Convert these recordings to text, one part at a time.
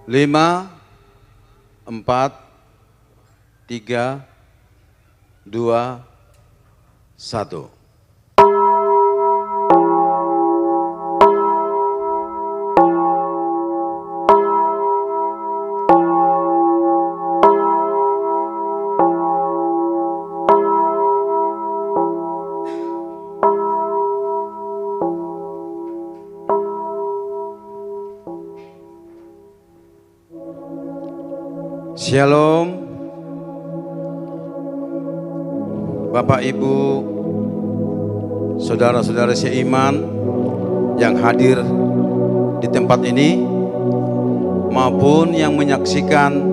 5, 4, 3, 2, 1. Shalom, Bapak Ibu, saudara-saudara seiman yang hadir di tempat ini maupun yang menyaksikan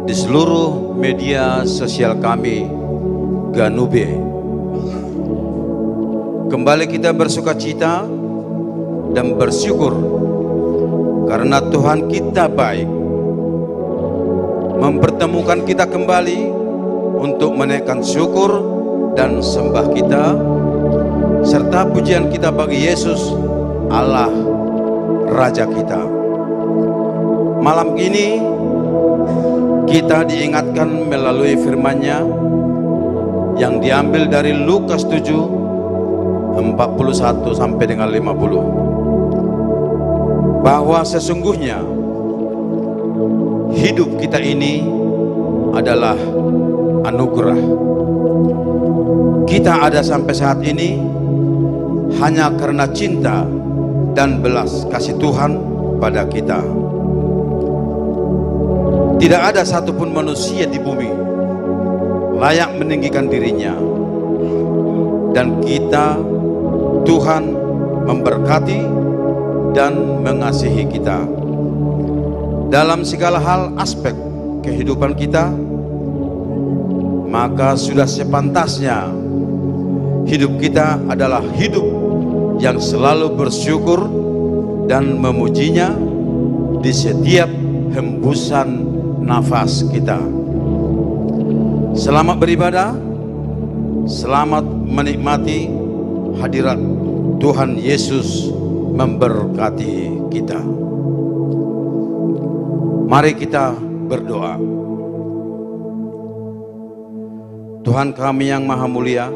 di seluruh media sosial kami Ganube. Kembali kita bersukacita dan bersyukur karena Tuhan kita baik, mempertemukan kita kembali untuk menaikkan syukur dan sembah kita serta pujian kita bagi Yesus Allah Raja kita. Malam ini kita diingatkan melalui firman-Nya yang diambil dari Lukas 7 41 sampai dengan 50, bahwa sesungguhnya hidup kita ini adalah anugerah. Kita ada sampai saat ini hanya karena cinta dan belas kasih Tuhan pada kita. Tidak ada satupun manusia di bumi layak meninggikan dirinya, dan kita, Tuhan memberkati dan mengasihi kita dalam segala hal aspek kehidupan kita. Maka sudah sepantasnya hidup kita adalah hidup yang selalu bersyukur dan memujinya di setiap hembusan nafas kita. Selamat beribadah, selamat menikmati hadirat Tuhan Yesus memberkati kita. Mari kita berdoa. Tuhan kami yang maha mulia,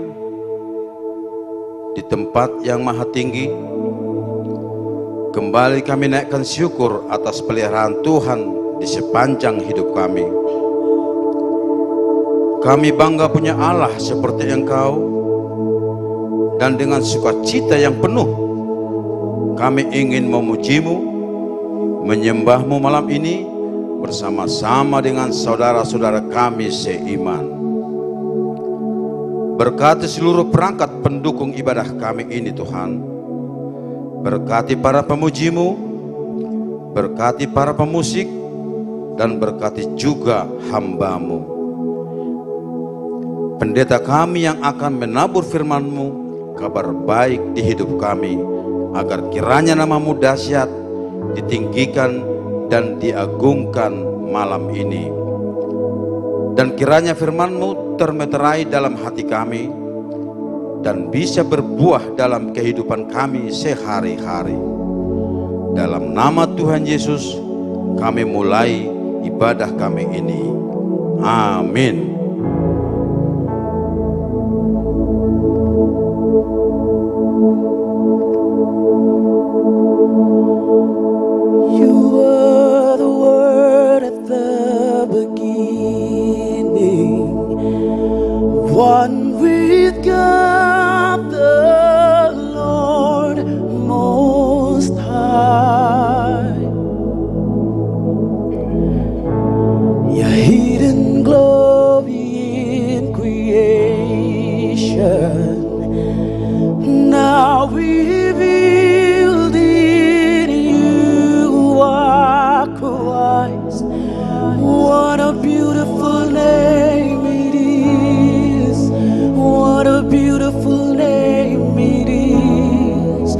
di tempat yang maha tinggi, kembali kami naikkan syukur atas peliharaan Tuhan di sepanjang hidup kami. Kami bangga punya Allah seperti Engkau, dan dengan sukacita yang penuh kami ingin memuji-Mu, menyembah-Mu malam ini bersama-sama dengan saudara-saudara kami seiman. Berkati seluruh perangkat pendukung ibadah kami ini Tuhan. Berkati para pemuji-Mu, berkati para pemusik, dan berkati juga hamba-Mu. Pendeta kami yang akan menabur firman-Mu, kabar baik di hidup kami, agar kiranya nama-Mu dahsyat ditinggikan dan diagungkan malam ini. Dan kiranya firman-Mu termeterai dalam hati kami dan bisa berbuah dalam kehidupan kami sehari-hari. Dalam nama Tuhan Yesus kami mulai ibadah kami ini. Amin. One with God the Lord Most High. now revealed in you are Christ. What a beautiful name it is. What a beautiful name it is.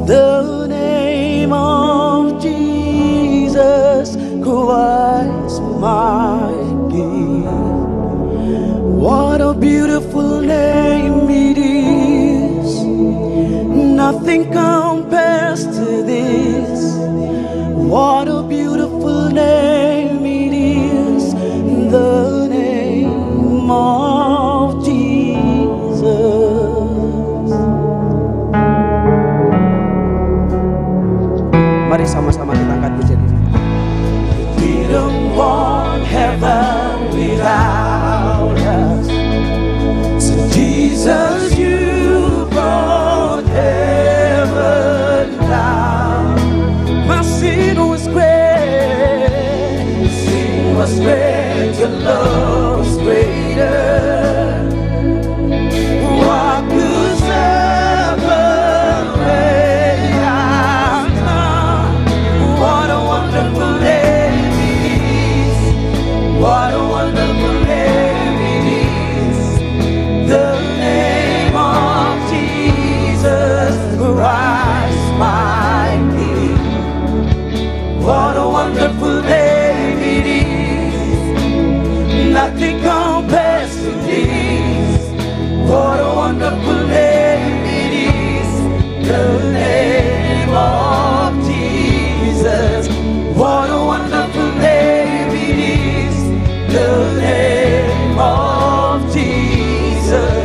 The name of Jesus Christ, my King. What a beautiful name it is. Nothing compares to this. What a beautiful name it is. The name of Jesus. Mari sama-sama kita angkat pujian ini. We don't want heaven without us. So Jesus, you brought heaven down. My sin was great. Sin was great. Your love was greater. What could separate us now? What a wonderful name it is. What a wonderful name it is. The name of Jesus Christ, my King. What a wonderful name it is. Nothing compares to this. What a wonderful name it is. The name of Jesus. What a wonderful name it is. The name of Jesus.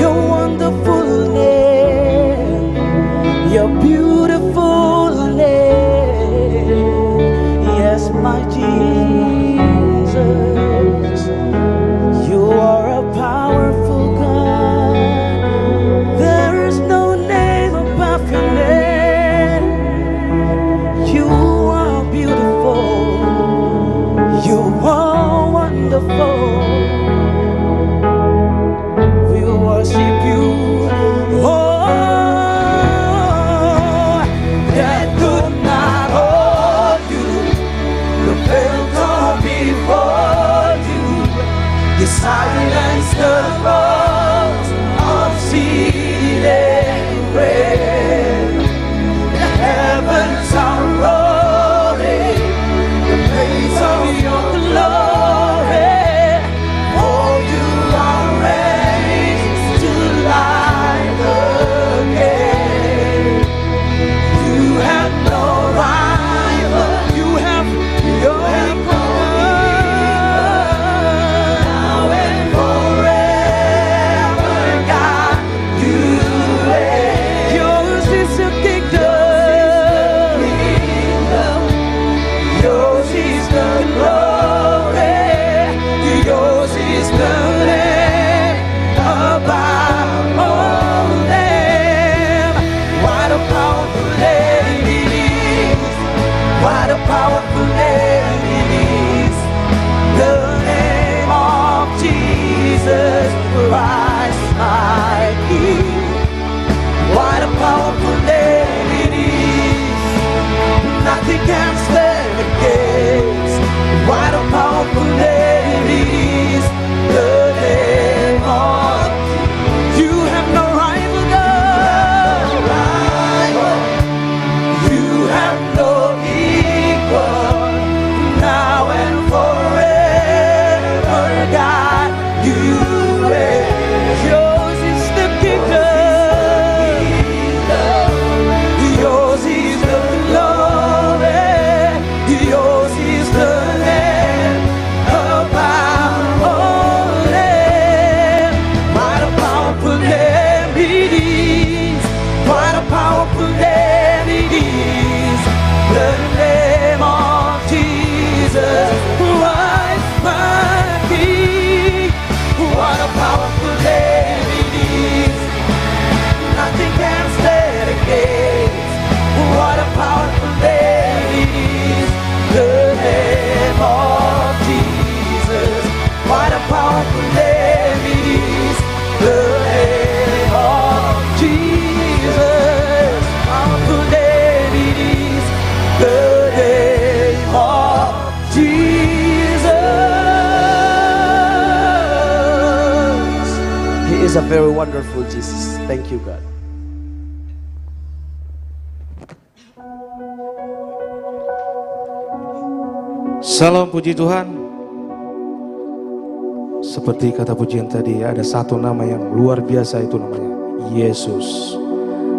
Your wonderful name, your beautiful name, yes, my Jesus. You are a powerful God. There is no name above your name. You are beautiful. You are wonderful. We worship you. Oh, that could not hold you. The veil torn before you. You silence the voice of sin and grave. The heavens are rolling, the praise of your glory. Oh, you are raised to life again. You have no rival. You have your now and forever, God. You reign. Yours is the kingdom. Yours is the glory. Yours is the name above all names. What a powerful name it is. What a powerful name it is. The name of Jesus Christ, my King. What a powerful name it is. Nothing can stand against. What a powerful name it is. The name of you have no rival, God. You have no equal. Now and forever, God. You reign. Yours is the kingdom. a very wonderful Jesus. Thank you, God. Salam, puji Tuhan. Seperti kata pujian tadi, ada satu nama yang luar biasa, itu namanya Yesus.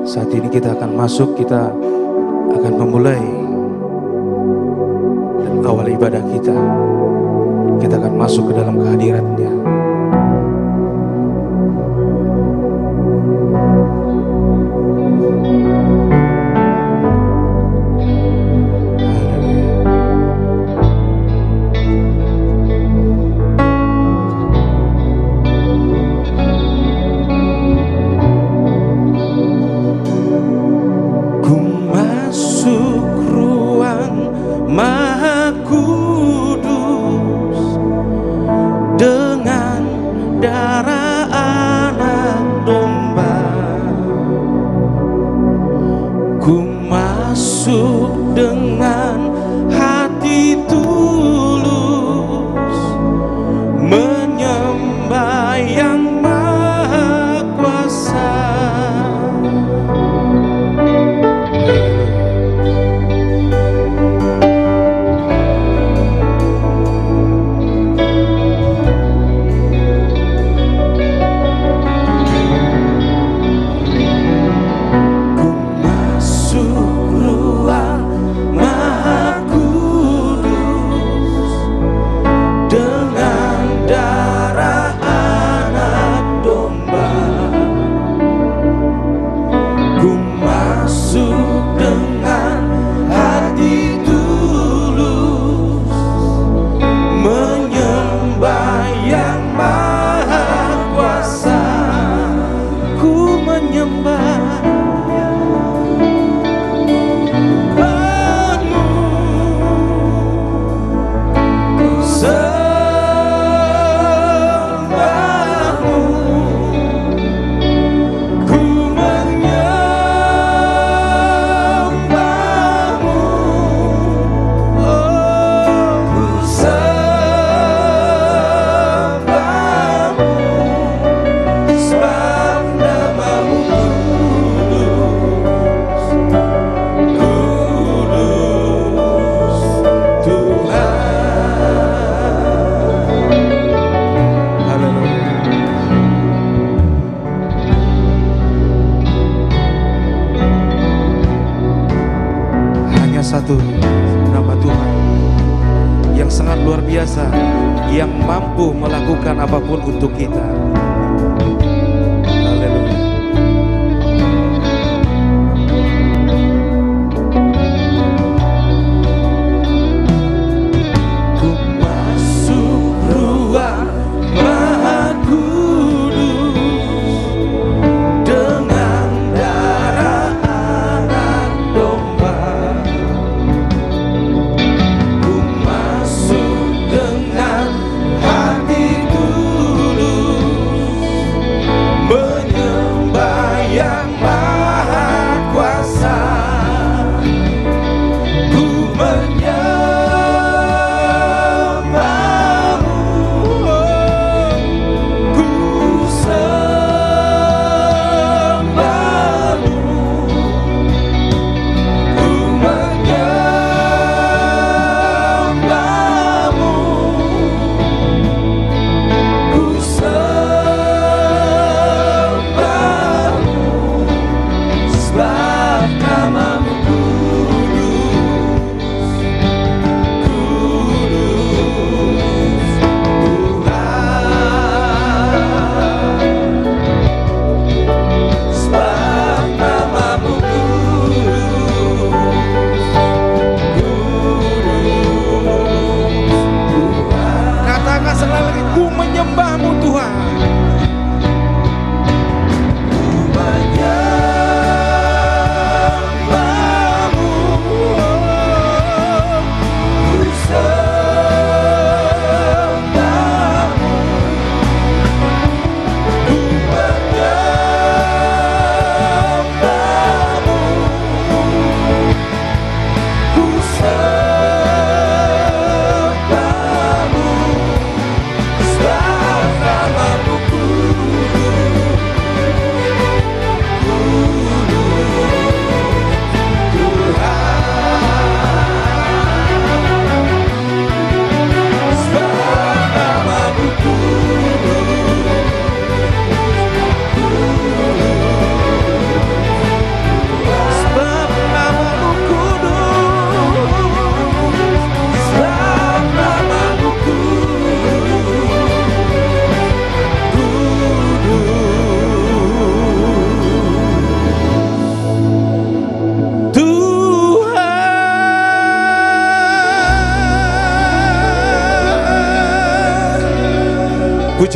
Saat ini kita akan masuk, kita akan memulai dan awal ibadah kita. Kita akan masuk ke dalam kehadiran-Nya. Satu nama Tuhan yang sangat luar biasa, yang mampu melakukan apapun untuk kita. Haleluya. Ku masuk ruang Maha Kudus dengan darah anak domba. Dengan hati tulus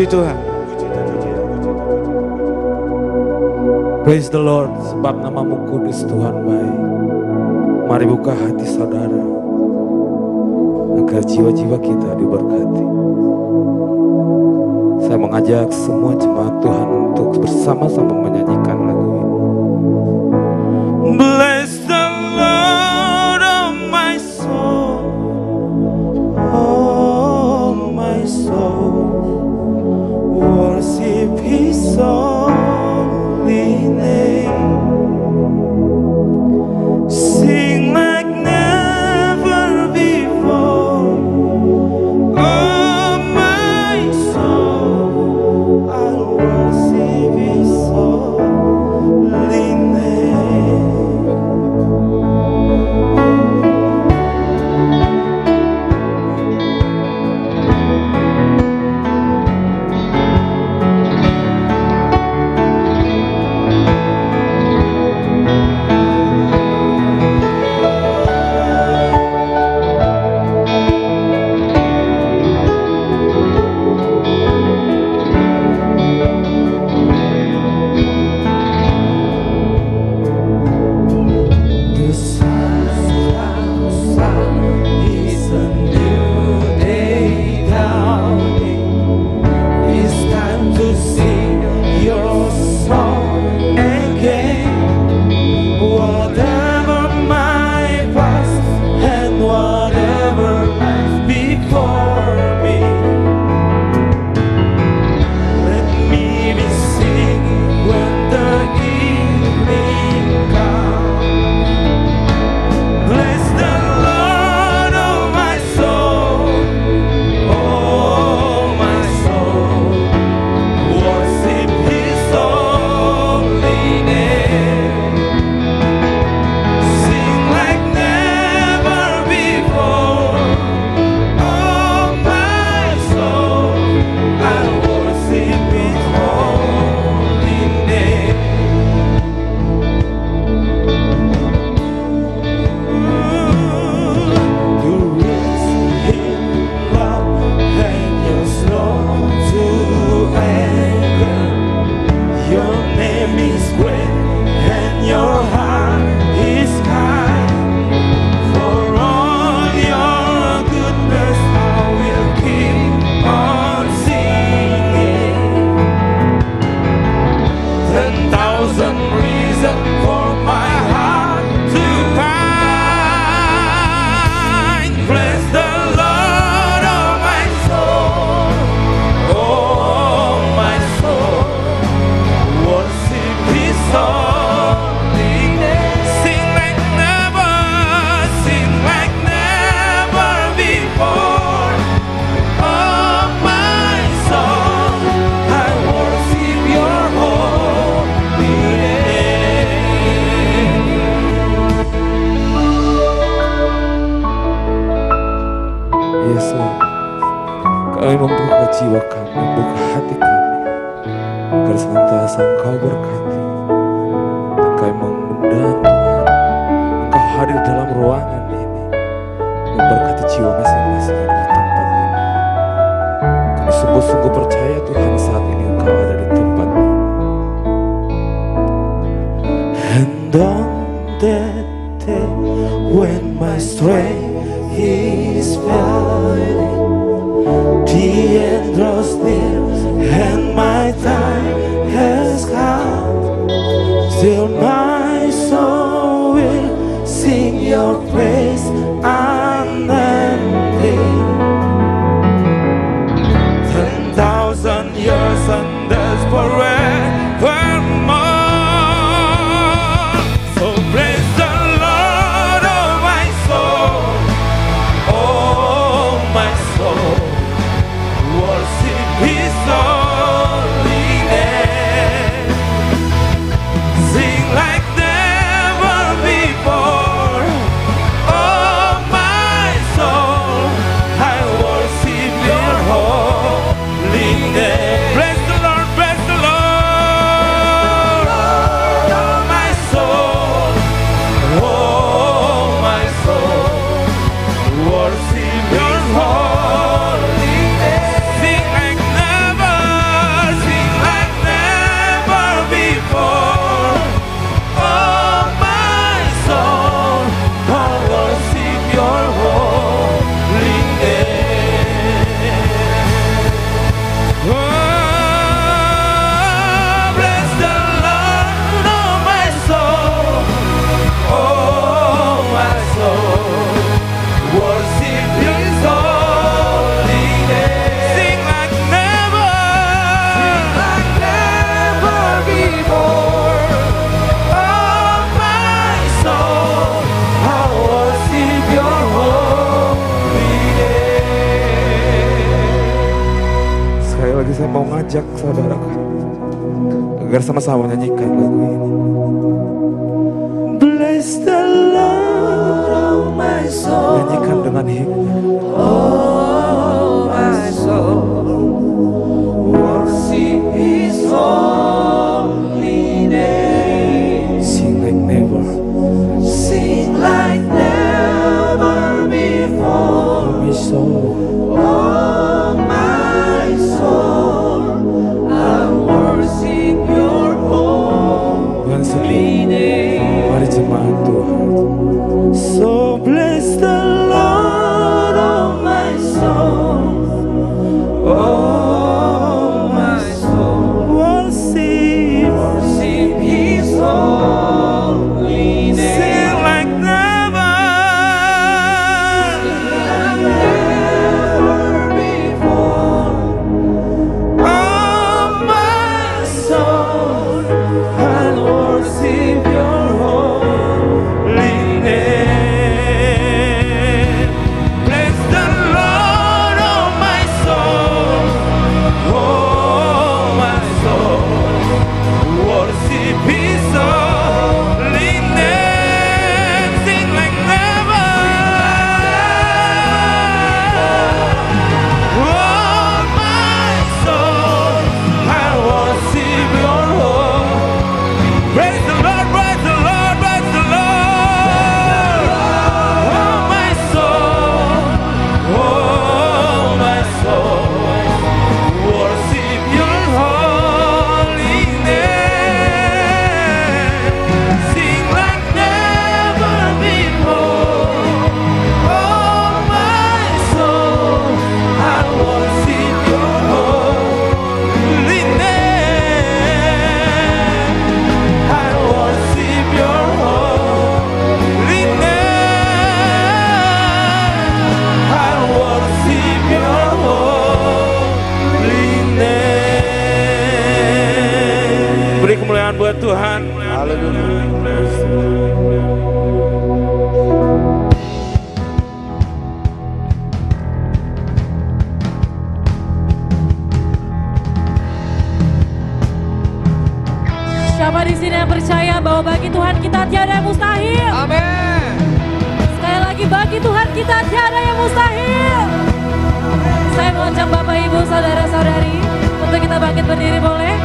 Puji Tuhan. Praise the Lord, sebab namamu kudus Tuhan baik. Mari buka hati saudara, agar jiwa-jiwa kita diberkati. Saya mengajak semua jemaat Tuhan untuk bersama-sama menyanyikan lagu ini. Bless the Lord, oh my soul, oh my soul, worship His holy name. Sing like never before, oh my soul, I worship His holy name. The sun is a new day dawning. It's time to sing your song again. Whatever my past and whatever lies before me, let me be singing when the evening comes. Bless the Lord, oh my soul, oh my soul, worship His holy name. Sing like never before, oh my soul, I worship His holy name. You're rich in love and you're slow to anger. Your name is great and your heart is kind. For all your goodness I will keep on singing. 10,000 reasons for my heart to find. Bless the Lord, oh my soul, oh my soul, worship His holy name. Sing like never before, oh my soul, I worship Your holy name. Yesus, Kami membuka jiwa kami, membuka hati kami, agar senantiasa Engkau berkati. Dan kami mengundang Tuhan, Engkau hadir dalam ruangan ini, memberkati jiwa masing-masing yang di tempat ini. Kami sungguh-sungguh percaya Tuhan saat ini Engkau ada di tempat ini. And on that day when my strength is failing, the end draws near and my time has come. Still my soul will sing Your praise unending. 10,000 years and there's forevermore. So praise the Lord, oh my soul, oh my soul, worship His holy name. Sing like mau ngajak saudara agar sama-sama nyanyikan lagu ini. Bless the Lord, oh my soul. Nyanyikan dengan hikmat. Oh my soul, worship His holy name. Sing like never. Sing like never before. My soul. Oh my soul, I worship Your holy name. Mari jemaat Tuhan. So bless the Lord, oh my soul, oh my soul, worship His holy name. Sing like never before. Oh my soul, I worship Your holy name. Bless the Lord, oh my soul, oh my soul, worship His holy name. Sing like never. Oh my soul, I worship Your holy. Praise the Lord, praise the Lord, praise the Lord. Oh my soul, worship Your holy name. Sing like never before. Oh my soul, I worship Your holy name. I worship Your holy name. I worship Your holy name. Beri kemuliaan buat Tuhan. Siapa di sini yang percaya bahwa bagi Tuhan kita tiada yang mustahil? Amin. Sekali lagi bagi Tuhan kita tiada yang mustahil. Saya mengajak Bapak Ibu saudara-saudari untuk kita bangkit berdiri boleh?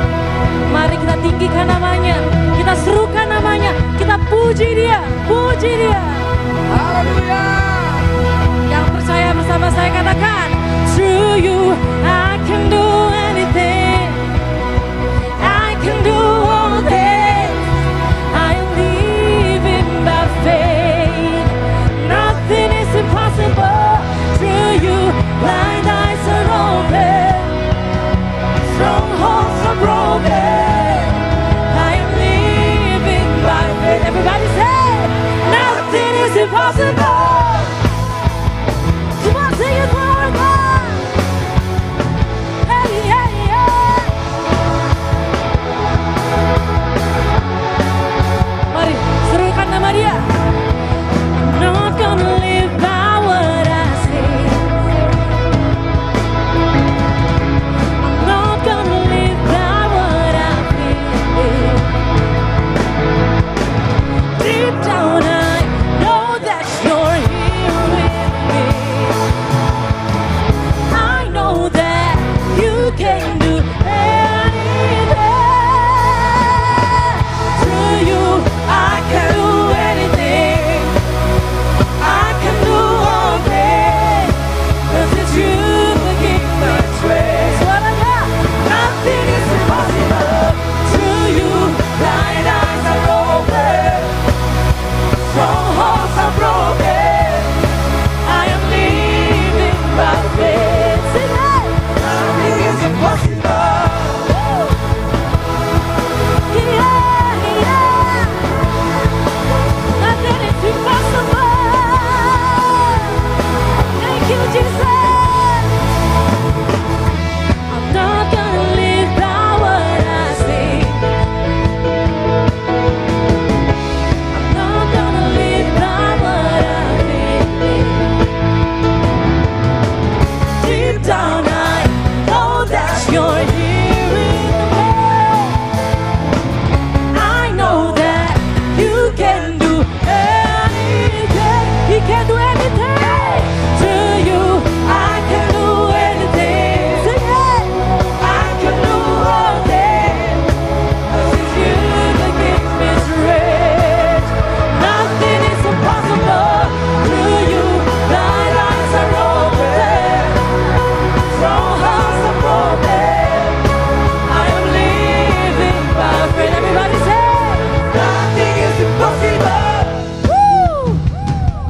Mari kita tinggikan namanya, kita serukan namanya, kita puji Dia, puji Dia. Haleluya. Yang percaya bersama saya katakan, through you I can do anything, I can do all things, I am living by faith, nothing is impossible, through you blind eyes are open, strongholds are broken, I am living by faith. Everybody say, nothing is impossible.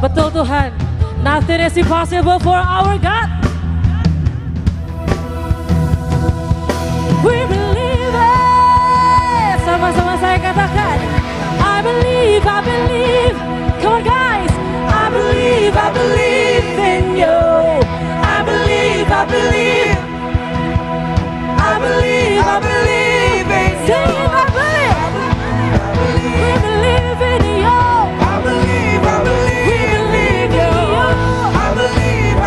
Betul Tuhan, nothing is impossible for our God. We believe it. Sama-sama saya katakan, I believe, I believe. Come on guys, I believe in you. I believe, I believe. I believe in you. Sing it, I believe. We believe in you. I believe in you. I believe.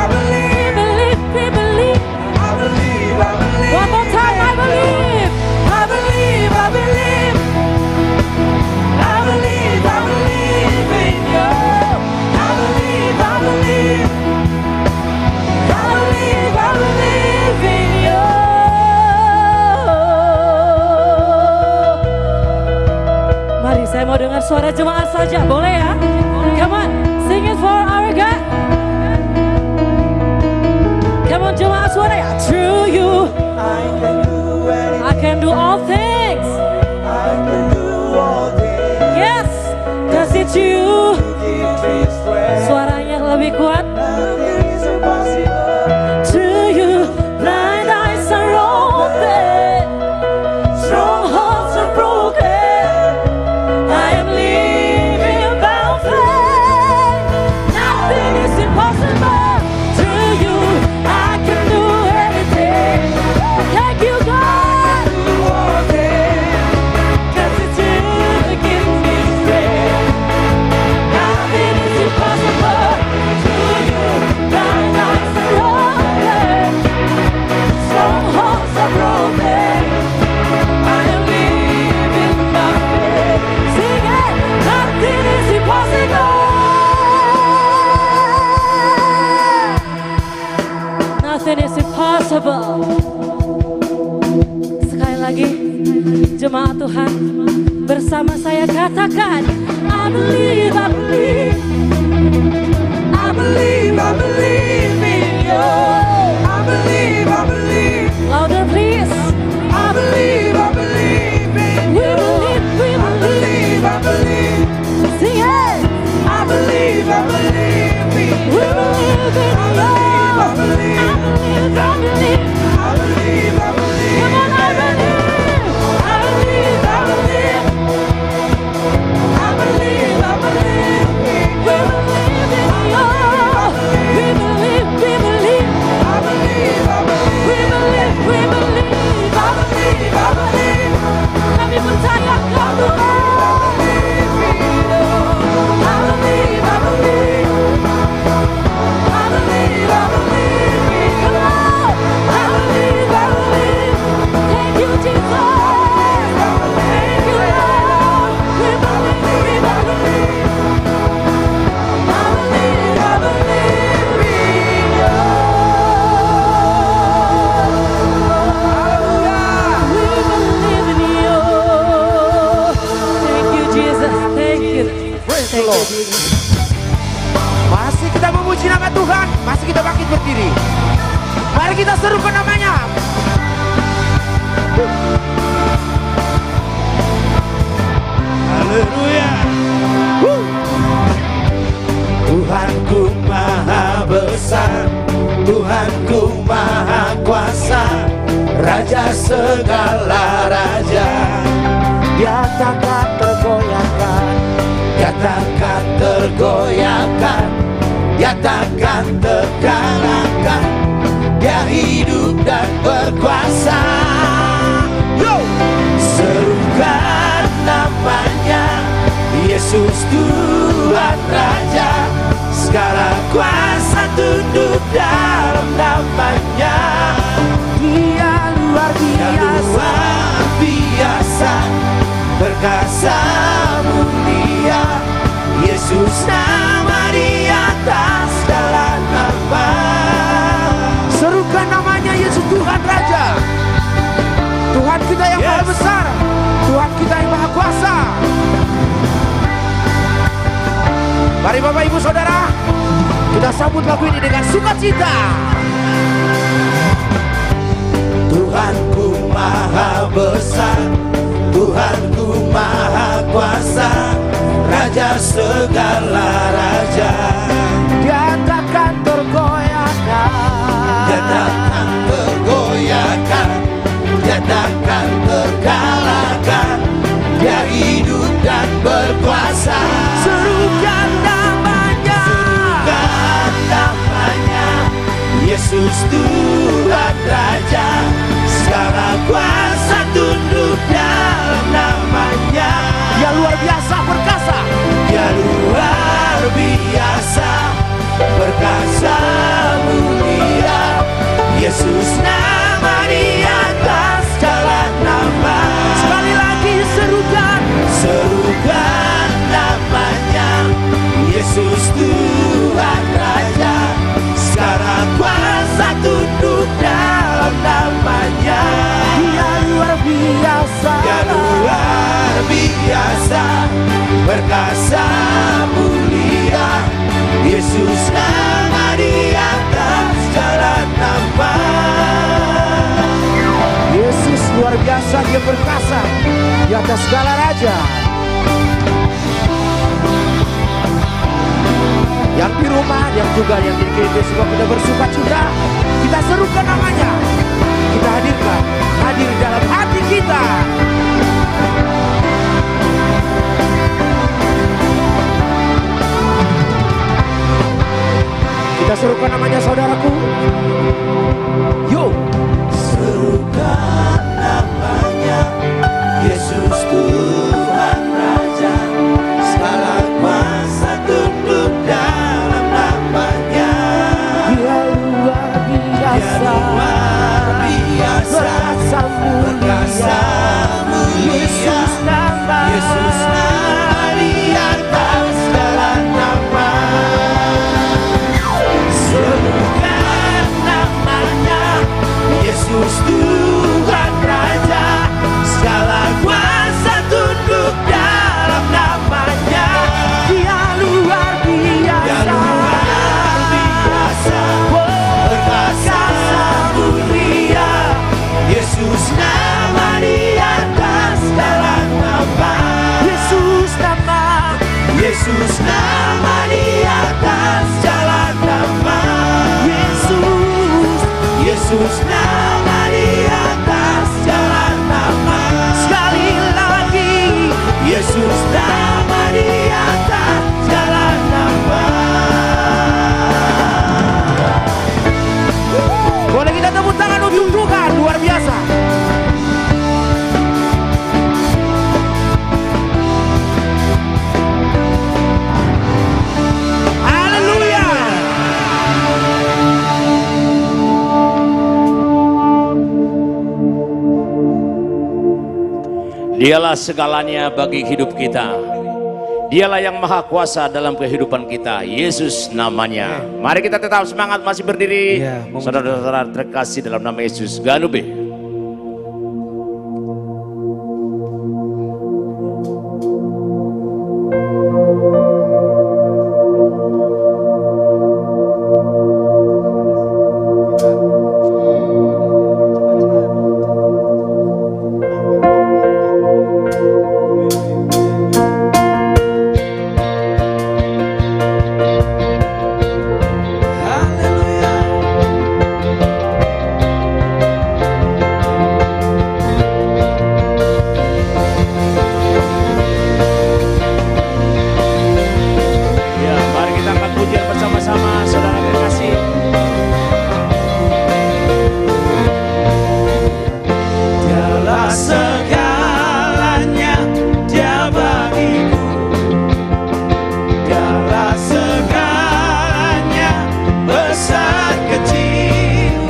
We believe. I believe. One more time, I believe. I believe. I believe in you. I believe in you. Mari saya mau dengar suara jemaat saja, boleh ya? Come on, sing it for our God. Come on jemaat suara ya. Through you, I can do all things. Yes, cause it's you. Suaranya lebih kuat. Through you, blind eyes are open, strongholds are broken. I am living by faith. Nothing is impossible. Through you, I can do anything. Thank you, God. Cause it's you that gives me strength. Nothing is impossible. Through you, blind eyes are open, strongholds are broken. I am living by faith. Sing it. Nothing is impossible. Nothing is impossible. Sekali lagi, jemaat Tuhan, bersama saya katakan, I believe, I believe. I believe in you. I believe. Louder please. I believe in We you. believe. I believe. Sing it. I believe in We you. believe in you. I believe. I believe. Come on, I believe. I believe in you. We believe. Kami percaya Kau Tuhan. Thank you, Jesus. Thank you, Lord. We believe. We believe in you. Thank you, Jesus. Thank you. Praise the Lord. Masih kita memuji nama Tuhan, masih kita bangkit berdiri. Mari kita serukan namanya. Haleluya. Tuhanku maha besar, Tuhanku maha kuasa, Raja segala raja. Dia takkan tergoyahkan, Dia takkan tergoyahkan, Dia takkan terkalahkan, Dia hidup dan berkuasa. Yo! Serukan namanya, Yesus Tuhan Raja. Segala kuasa tunduk dalam namanya. Dia luar Dia biasa. luar biasa, perkasa mulia. Yesus nama di atas segala nama. Serukan namanya Yesus Tuhan Raja. Tuhan kita yang maha besar, Tuhan kita yang maha kuasa. Mari Bapak Ibu Saudara, kita sambut lagu ini dengan sukacita. Tuhanku maha besar, Tuhanku maha kuasa, Raja segala raja. kuasa. Serukan namanya. Serukan namanya, Yesus Tuhan Raja. Segala kuasa tunduk dalam namanya. Dia luar biasa perkasa. Dia luar biasa perkasa mulia. Yesus nama di atas segala nama. Sekali lagi serukan. Serukan namanya, Yesus Tuhan Raja. Segala kuasa tunduk dalam namanya. Dia luar biasa. Dia luar biasa perkasa mulia. Yesus nama di atas segala nama. Yesus luar biasa, dia perkasa di atas segala raja. Yang di rumah, yang juga yang di gereja semua kita bersuka cita. Kita serukan namanya. Kita hadirkan, hadir dalam hati kita. Kita serukan namanya saudaraku. Yo. Serukan namanya, Yesus Tuhan Raja. Segala kuasa tunduk dalam namanya. Dia luar Dia biasa. luar biasa Perkasa perkasa mulia. Yesus nama. Yesus nama di atas segala nama. Serukan namanya, Yesus Tuhan Raja. Segala kuasa tunduk dalam namanya. Dia luar biasa. Dia luar biasa perkasa mulia. Yesus nama di atas segala nama. Yesus nama. Yesus nama di atas segala nama. Yesus. Yesus nama di atas segala nama. Sekali lagi. Yesus nama di atas segala nama. Boleh kita tepuk tangan untuk Tuhan luar biasa. Haleluya. Dialah segalanya bagi hidup kita. Dialah yang maha kuasa dalam kehidupan kita. Yesus namanya. Mari kita tetap semangat, masih berdiri. Saudara-saudara terkasih dalam nama Yesus. Ganube. Ya, mari kita angkat pujian bersama-sama, saudara terkasih. Dialah segalanya, Dia bagiku. Dialah segalanya, besar kecil.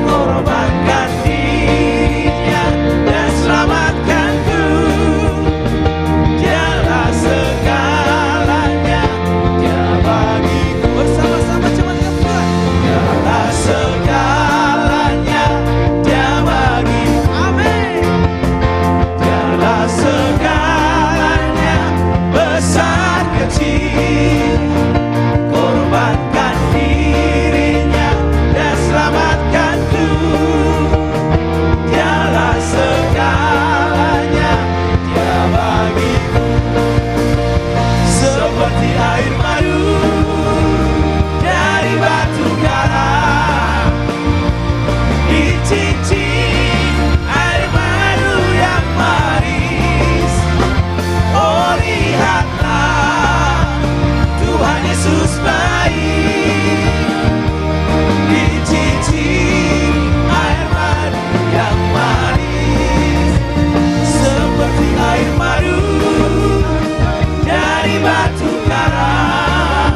Korbankan dirinya dan selamatkanku. Dialah segalanya, Dia bagiku. Bersama-sama coba katakan. Dialah segalanya, Dia bagiku. Amin. Dialah segalanya, besar kecil. Korbankan dirinya dan selamatkanku. Dialah segalanya, Dia bagiku. Seperti air madu dari batu garam, dicicip air madu yang manis. Oh, lihat batu karang,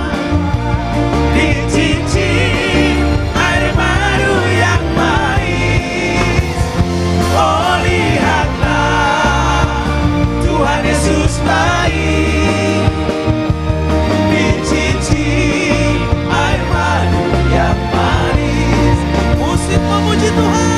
dicincin air madu yang manis. Oh lihatlah Tuhan Yesus baik, dicincin air madu yang manis. Musik memuji Tuhan.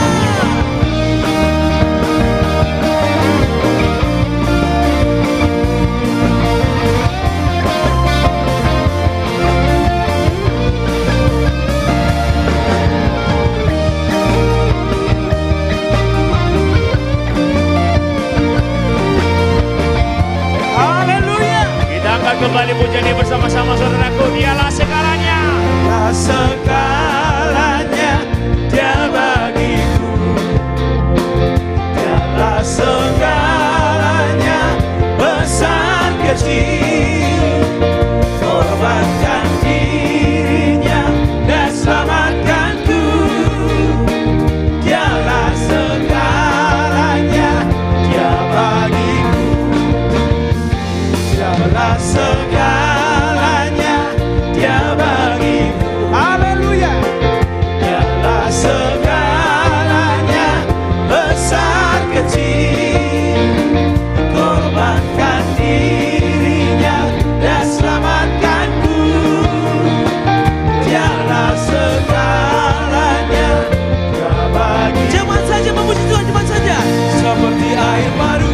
Kembali pujian ini bersama-sama saudaraku. Dialah segalanya. Dialah segalanya Dia bagiku. Dialah segalanya besar kecil, korbankan dirinya dan selamatkanku. Dialah segalanya Dia bagiku. Dialah segalanya Dia bagiku. Haleluya. Dialah segalanya besar kecil, korbankan dirinya dan selamatkanku. Dialah segalanya Dia bagiku. Jemaat saja memuji Tuhan, jemaat saja. Seperti air madu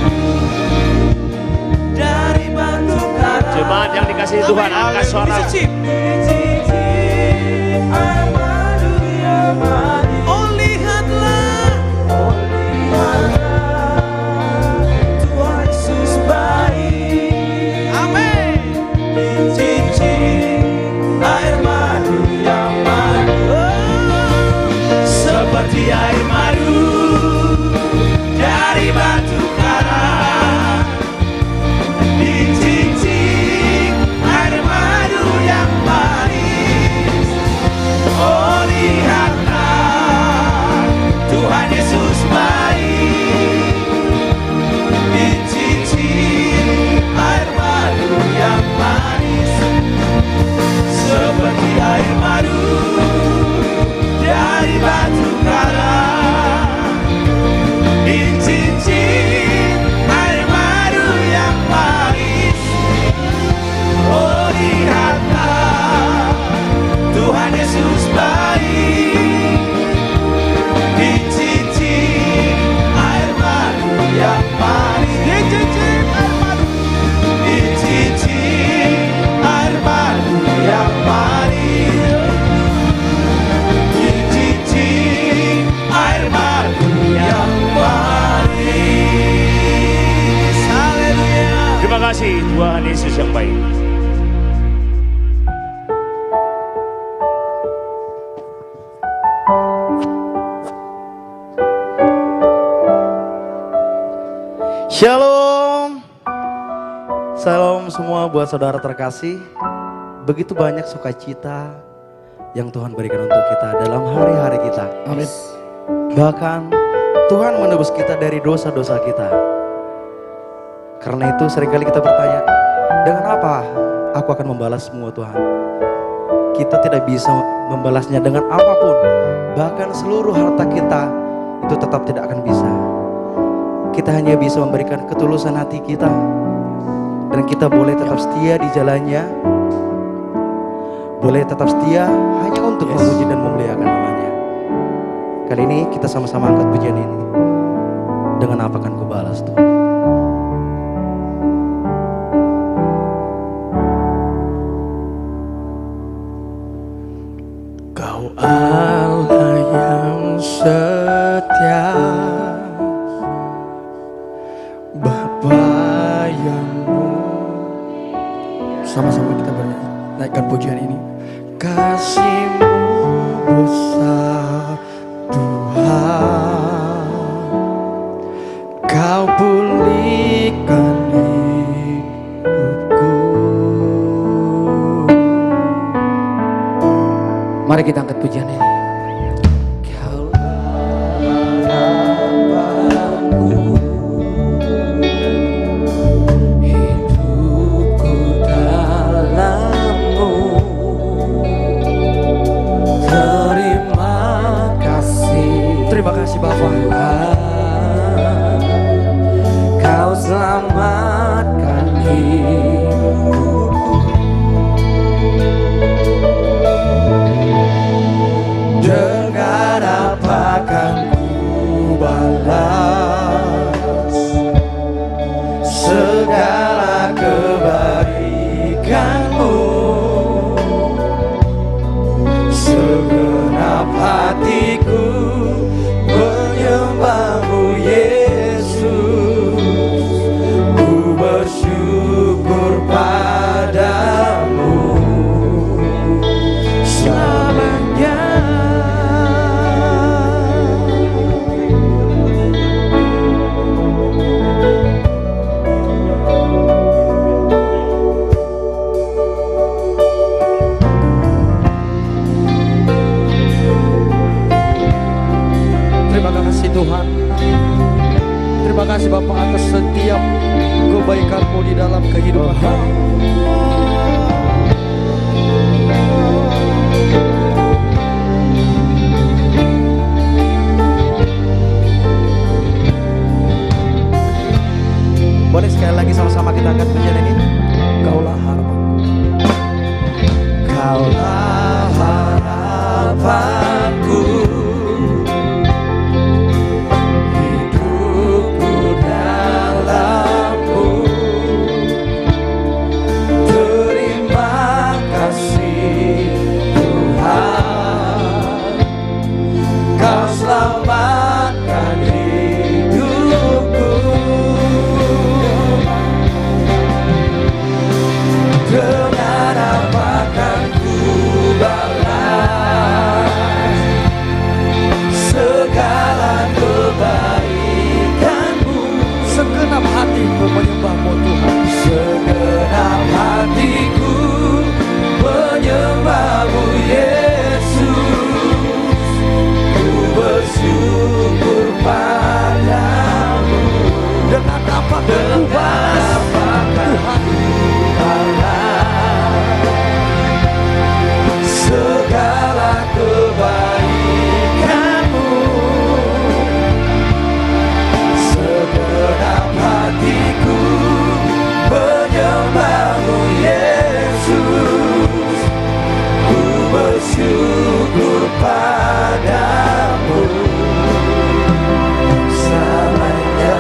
dari batu karang. Jemaat yang dikasihi Tuhan, angkat suara. Oh lihatlah, Tuhan Yesus baik. Amin. Dicincin air madu yang madu, seperti air madu dari batu karang. Dicincin air madu yang manis. Oh lihatlah Tuhan Yesus baik, dicincin air madu yang manis, seperti air madu dari batu karang. Dicincin air madu yang manis. Oh lihatlah Tuhan Yesus baik, dicincin air madu yang manis. Dicincin air madu, dicincin air madu yang manis. Dicincin air madu yang manis. Haleluya. Terima kasih Tuhan Yesus yang baik. Shalom. Salam semua buat saudara terkasih. Begitu banyak sukacita yang Tuhan berikan untuk kita dalam hari-hari kita. Amin. Bahkan Tuhan menebus kita dari dosa-dosa kita. Karena itu seringkali kita bertanya, dengan apa aku akan membalas semua Tuhan? Kita tidak bisa membalasnya dengan apapun. Bahkan seluruh harta kita itu tetap tidak akan bisa. Kita hanya bisa memberikan ketulusan hati kita, dan kita boleh tetap setia di jalannya, boleh tetap setia hanya untuk memuji dan memuliakan namanya. Kali ini kita sama-sama angkat pujian ini. Dengan apa akan kubalas Tuhan? Kau Allah yang setia, Bapa yang sama-sama kita naikkan pujian ini. Kasih-Mu besar Tuhan, Kau pulihkan hidupku. Mari kita angkat pujian ini. Hidupku kebaikan-Mu, segenap hatiku menyembah-Mu Yesus. Ku bersyukur padamu selamanya. Terima kasih Tuhan. Terima kasih Bapa atas setiap kebaikan-Mu di dalam kehidupan kami. Boleh sekali lagi sama-sama kita angkat pujian ini. Kaulah harapan. Kaulah harapanku, hidupku dalam-Mu. Terima kasih Tuhan, Kau selamatkan hidupku. Dengan apa kan ku balas segala kebaikan-Mu? Segenap hatiku menyembah-Mu Tuhan. Segenap hatiku menyembah-Mu Yesus. Ku bersyukur padamu. Dengan apa ku balas Tuhan? Segala kebaikan-Mu, segenap hatiku menyembah-Mu Yesus. Ku bersyukur padamu selamanya.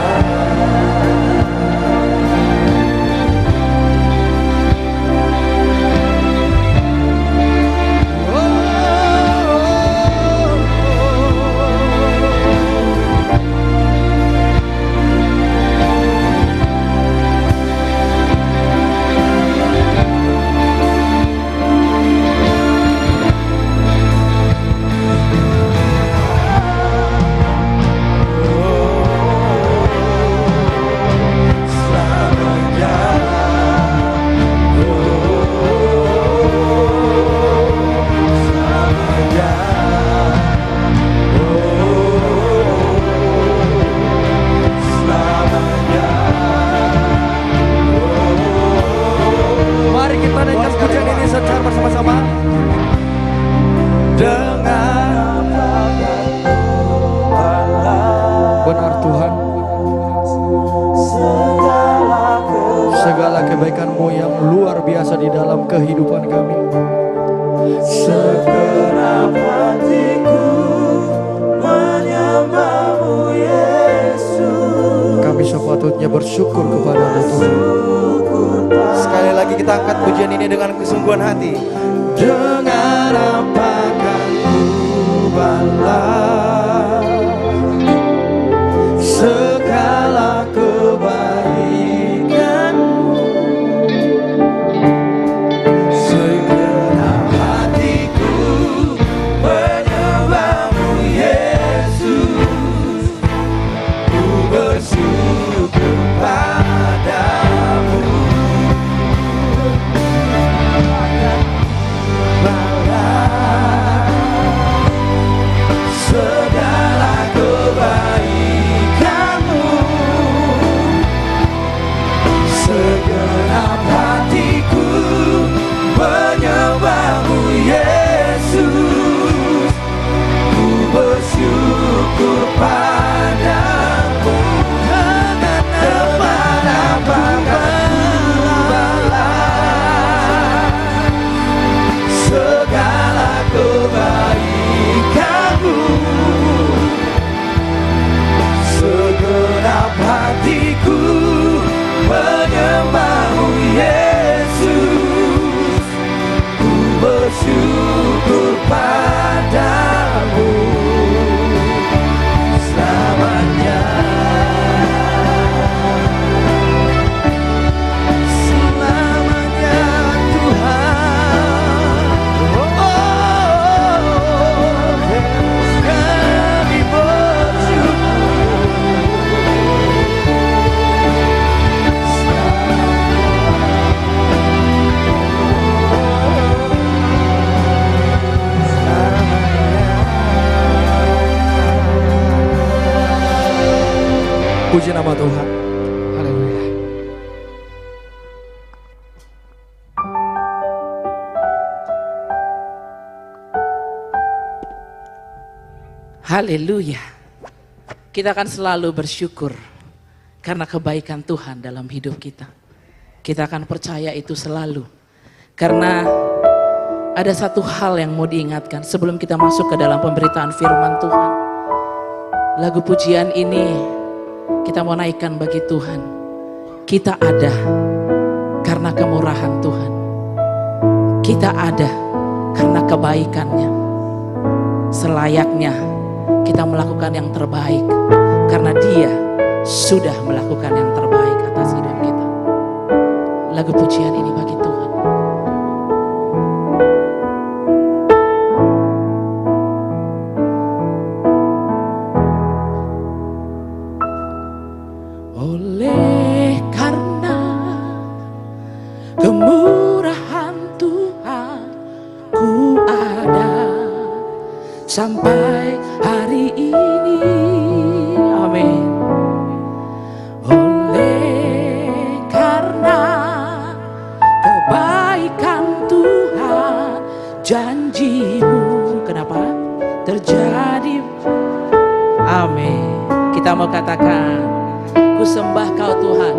Mari kita naikkan pujian ini secara bersama-sama. Dengan Benar Tuhan, segala kebaikan-Mu yang luar biasa di dalam kehidupan kami. segenap hatiku menyembah-Mu Yesus. Kami sepatutnya bersyukur kepada-Mu Tuhan. Sekali lagi kita angkat pujian ini dengan kesungguhan hati. Dengan apa kan ku balas segala kebaikan-Mu? Segenap hatiku menyembah-Mu Yesus. Ku bersyukur padamu. Haleluya. Kita akan selalu bersyukur karena kebaikan Tuhan dalam hidup kita. Kita akan percaya itu selalu. Karena ada satu hal yang mau diingatkan sebelum kita masuk ke dalam pemberitaan firman Tuhan. Lagu pujian ini kita mau naikkan bagi Tuhan. Kita ada karena kemurahan Tuhan. Kita ada karena kebaikannya. Selayaknya kita melakukan yang terbaik karena Dia sudah melakukan yang terbaik atas hidup kita. Lagu pujian ini bagi Tuhan. Oleh karena kemurahan Tuhan, ku ada sampai hari ini. Amin. Oleh karena kebaikan Tuhan, janji-Mu kenapa terjadi? Amin. Kita mau katakan, ku sembah Kau Tuhan.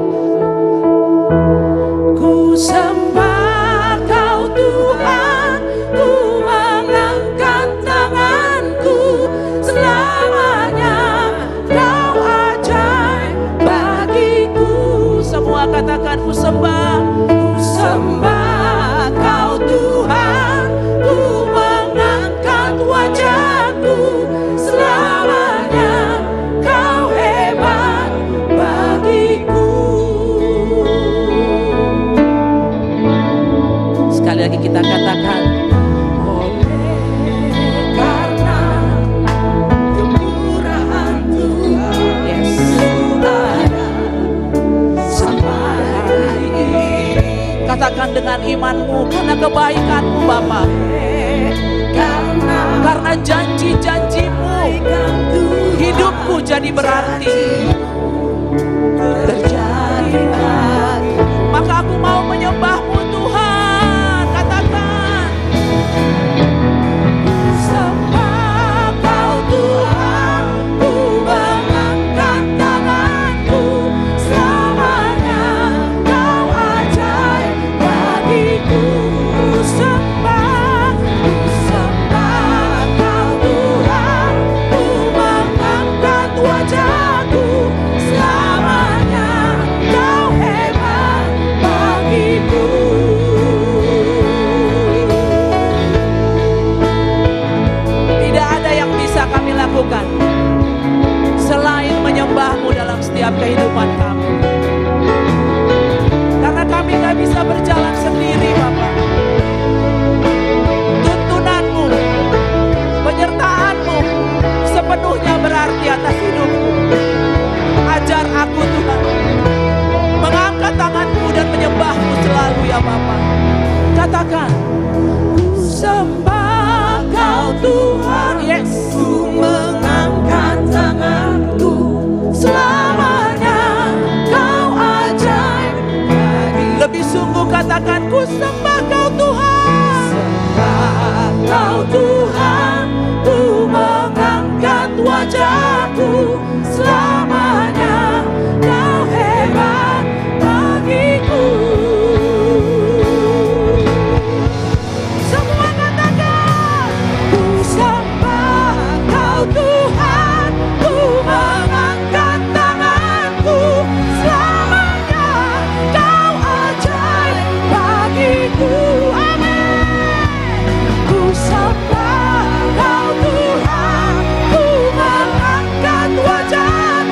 Ku sembah Kau Tuhan, ku mengangkat tanganku selamanya. Kau ajaib bagiku. Semua katakan, ku sembah Kau Tuhan, ku mengangkat wajahku selamanya. Kau hebat bagiku. Sekali lagi kita katakan, oleh karena kemurahan Tuhan, yes, ada sampai hari ini. Katakan dengan imanmu, karena kebaikanmu Bapa, karena janji-janjimu, hidupku jadi berarti. Terjadi, maka aku mau menyembahmu Tuhan. Katakan, sembah Kau Tuhan, ku mengangkat tanganku selamanya. Kau ajaib bagiku. Sembah Kau Tuhan, ku mengangkat wajahku selamanya. Kau hebat bagiku. Tidak ada yang bisa kami lakukan selain menyembah-Mu dalam setiap kehidupan kami. Karena kami gak bisa berjalan sendiri Bapa. Tuntunan-Mu, penyertaan-Mu sepenuhnya berarti atas hidupku. Ajar aku Tuhan mengangkat tanganku dan menyembah-Mu selalu ya Bapa. Katakan, ku sembah Kau Tuhan, yes, ku mengangkat tanganku selamanya. Kau ajaib bagiku. Lebih sungguh katakan, ku sembah Kau Tuhan. Sembah Kau Tuhan, ku mengangkat wajahku selamanya. Kau hebat bagiku. Semua katakan, ku sembah Kau Tuhan, ku mengangkat tanganku selamanya. Kau ajaib bagiku. Amin. Ku sembah Kau Tuhan, ku mengangkat wajahku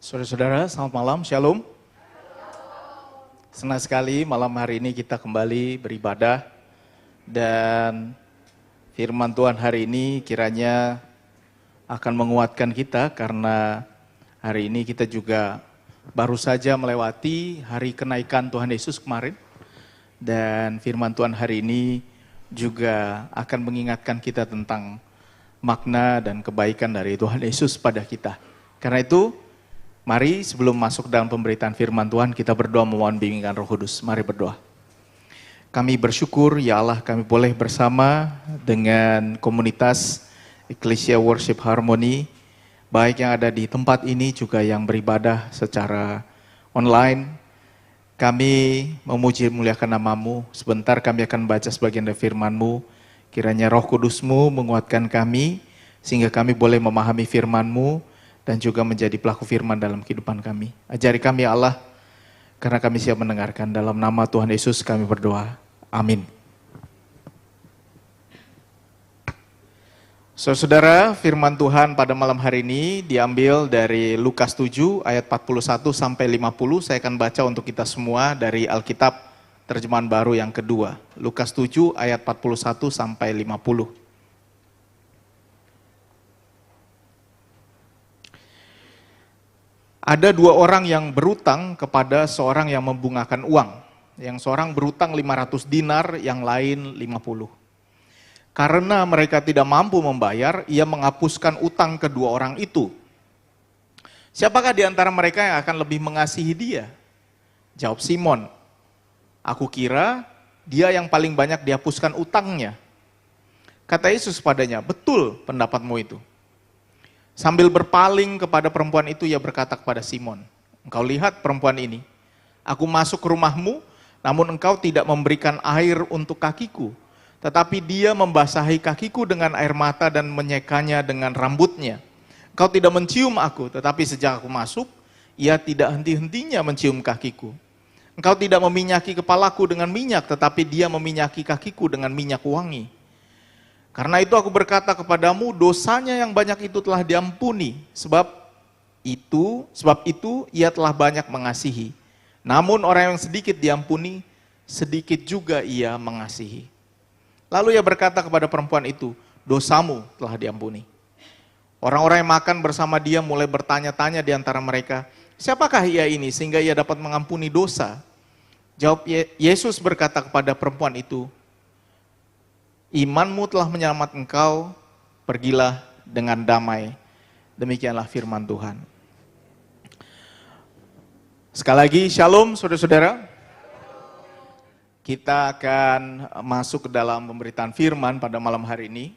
Saudara-saudara, selamat malam, shalom. Senang sekali malam hari ini kita kembali beribadah dan firman Tuhan hari ini kiranya akan menguatkan kita karena hari ini kita juga baru saja melewati hari kenaikan Tuhan Yesus kemarin dan firman Tuhan hari ini juga akan mengingatkan kita tentang makna dan kebaikan dari Tuhan Yesus pada kita. Karena itu, mari sebelum masuk dalam pemberitaan firman Tuhan, kita berdoa memohon bimbingan Roh Kudus. Mari berdoa. Kami bersyukur, ya Allah, kami boleh bersama dengan komunitas Ecclesia Worship Harmony, baik yang ada di tempat ini juga yang beribadah secara online. Kami memuji memuliakan nama-Mu. Sebentar kami akan baca sebagian dari firman-Mu. Kiranya Roh Kudus-Mu menguatkan kami, sehingga kami boleh memahami firman-Mu, dan juga menjadi pelaku firman dalam kehidupan kami. Ajari kami ya Allah, karena kami siap mendengarkan. Dalam nama Tuhan Yesus kami berdoa. Amin. Saudara, firman Tuhan pada malam hari ini diambil dari Lukas 7 ayat 41 sampai 50. Saya akan baca untuk kita semua dari Alkitab terjemahan baru yang kedua. Lukas 7 ayat 41 sampai 50. Ada dua orang yang berutang kepada seorang yang membungakan uang. Yang seorang berutang 500 dinar, yang lain 50. Karena mereka tidak mampu membayar, ia menghapuskan utang kedua orang itu. Siapakah di antara mereka yang akan lebih mengasihi dia? Jawab Simon. Aku kira dia yang paling banyak dihapuskan utangnya. Kata Yesus padanya, betul pendapatmu itu. Sambil berpaling kepada perempuan itu, ia berkata kepada Simon, engkau lihat perempuan ini, aku masuk ke rumahmu, namun engkau tidak memberikan air untuk kakiku, tetapi dia membasahi kakiku dengan air mata dan menyekanya dengan rambutnya. Engkau tidak mencium aku, tetapi sejak aku masuk, ia tidak henti-hentinya mencium kakiku. Engkau tidak meminyaki kepalaku dengan minyak, tetapi dia meminyaki kakiku dengan minyak wangi. Karena itu aku berkata kepadamu, dosanya yang banyak itu telah diampuni, sebab itu ia telah banyak mengasihi. Namun orang yang sedikit diampuni, sedikit juga ia mengasihi. Lalu ia berkata kepada perempuan itu, dosamu telah diampuni. Orang-orang yang makan bersama dia mulai bertanya-tanya di antara mereka, siapakah ia ini sehingga ia dapat mengampuni dosa? Jawab Yesus berkata kepada perempuan itu, imanmu telah menyelamatkan engkau, pergilah dengan damai. Demikianlah firman Tuhan. Sekali lagi, shalom saudara-saudara. Kita akan masuk ke dalam pemberitaan firman pada malam hari ini.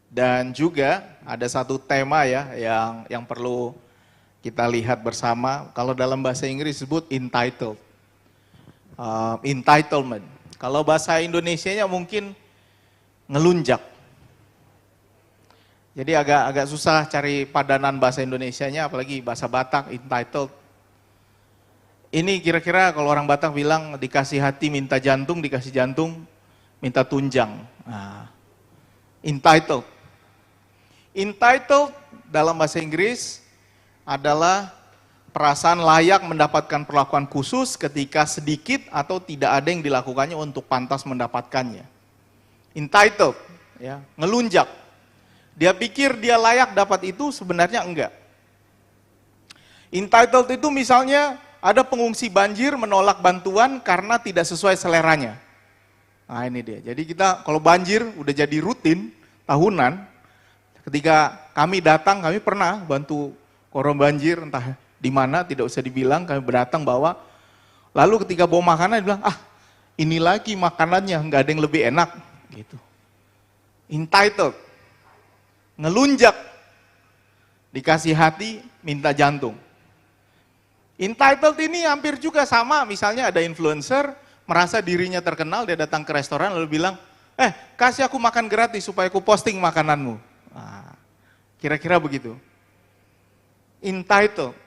Dan juga ada satu tema ya yang perlu kita lihat bersama. Kalau dalam bahasa Inggris disebut entitled. Entitlement. Kalau bahasa Indonesianya mungkin ngelunjak. Jadi agak susah cari padanan bahasa Indonesianya, apalagi bahasa Batak, entitled. Ini kira-kira kalau orang Batak bilang dikasih hati minta jantung, dikasih jantung minta tunjang. Nah, entitled. Entitled dalam bahasa Inggris adalah perasaan layak mendapatkan perlakuan khusus ketika sedikit atau tidak ada yang dilakukannya untuk pantas mendapatkannya. Entitled, ya, ngelunjak. Dia pikir dia layak dapat itu, sebenarnya enggak. Entitled itu misalnya ada pengungsi banjir menolak bantuan karena tidak sesuai seleranya. Nah ini dia, jadi kita kalau banjir udah jadi rutin, tahunan, ketika kami datang, kami pernah bantu korban banjir, entah di mana, tidak usah dibilang, kami berdatang bawa. Lalu ketika bawa makanan, dia bilang, ini lagi makanannya, nggak ada yang lebih enak. Gitu. Entitled, ngelunjak, dikasih hati, minta jantung. Entitled ini hampir juga sama, misalnya ada influencer, merasa dirinya terkenal, dia datang ke restoran lalu bilang, kasih aku makan gratis supaya aku posting makananmu. Nah, kira-kira begitu. Entitled.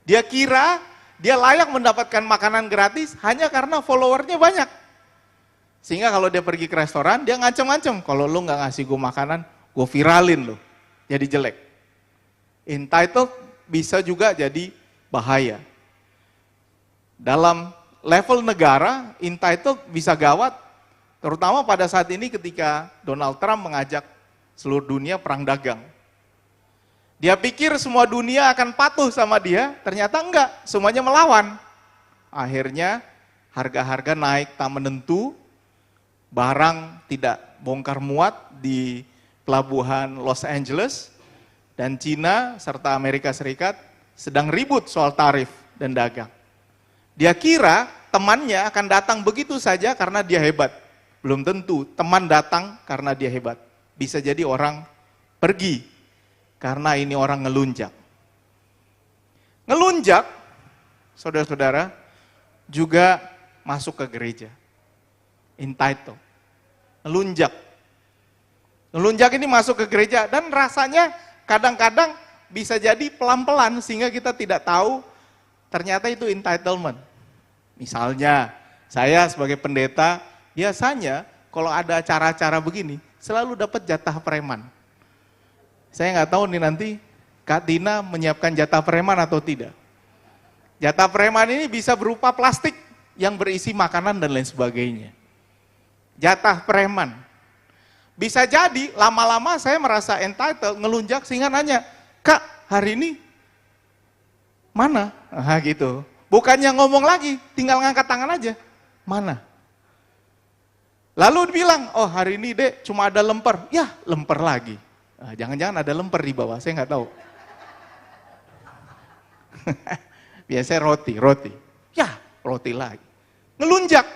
Dia kira dia layak mendapatkan makanan gratis hanya karena followernya banyak. Sehingga kalau dia pergi ke restoran, dia ngancem-ngancem, kalau lu nggak ngasih gue makanan, gue viralin lo, jadi jelek. Entitled bisa juga jadi bahaya. Dalam level negara, entitled bisa gawat, terutama pada saat ini ketika Donald Trump mengajak seluruh dunia perang dagang. Dia pikir semua dunia akan patuh sama dia, ternyata enggak, semuanya melawan. Akhirnya harga-harga naik tak menentu, barang tidak bongkar muat di pelabuhan Los Angeles, dan Cina serta Amerika Serikat sedang ribut soal tarif dan dagang. Dia kira temannya akan datang begitu saja karena dia hebat. Belum tentu teman datang karena dia hebat. Bisa jadi orang pergi karena ini orang ngelunjak. Ngelunjak, saudara-saudara, juga masuk ke gereja. Entitled. Ngelunjak. Ngelunjak ini masuk ke gereja dan rasanya kadang-kadang bisa jadi pelan-pelan sehingga kita tidak tahu ternyata itu entitlement. Misalnya, saya sebagai pendeta, biasanya kalau ada acara-acara begini, selalu dapat jatah preman. Saya nggak tahu nih nanti Kak Tina menyiapkan jatah preman atau tidak. Jatah preman ini bisa berupa plastik yang berisi makanan dan lain sebagainya. Jatah preman. Bisa jadi lama-lama saya merasa entitled, ngelunjak sehingga nanya, Kak hari ini mana? Nah gitu. Bukannya ngomong lagi, tinggal ngangkat tangan aja. Mana? Lalu dibilang, oh hari ini dek cuma ada lemper. Ya lemper lagi. Nah, jangan-jangan ada lemper di bawah, saya nggak tahu. Biasanya roti. Ya roti lagi. Ngelunjak.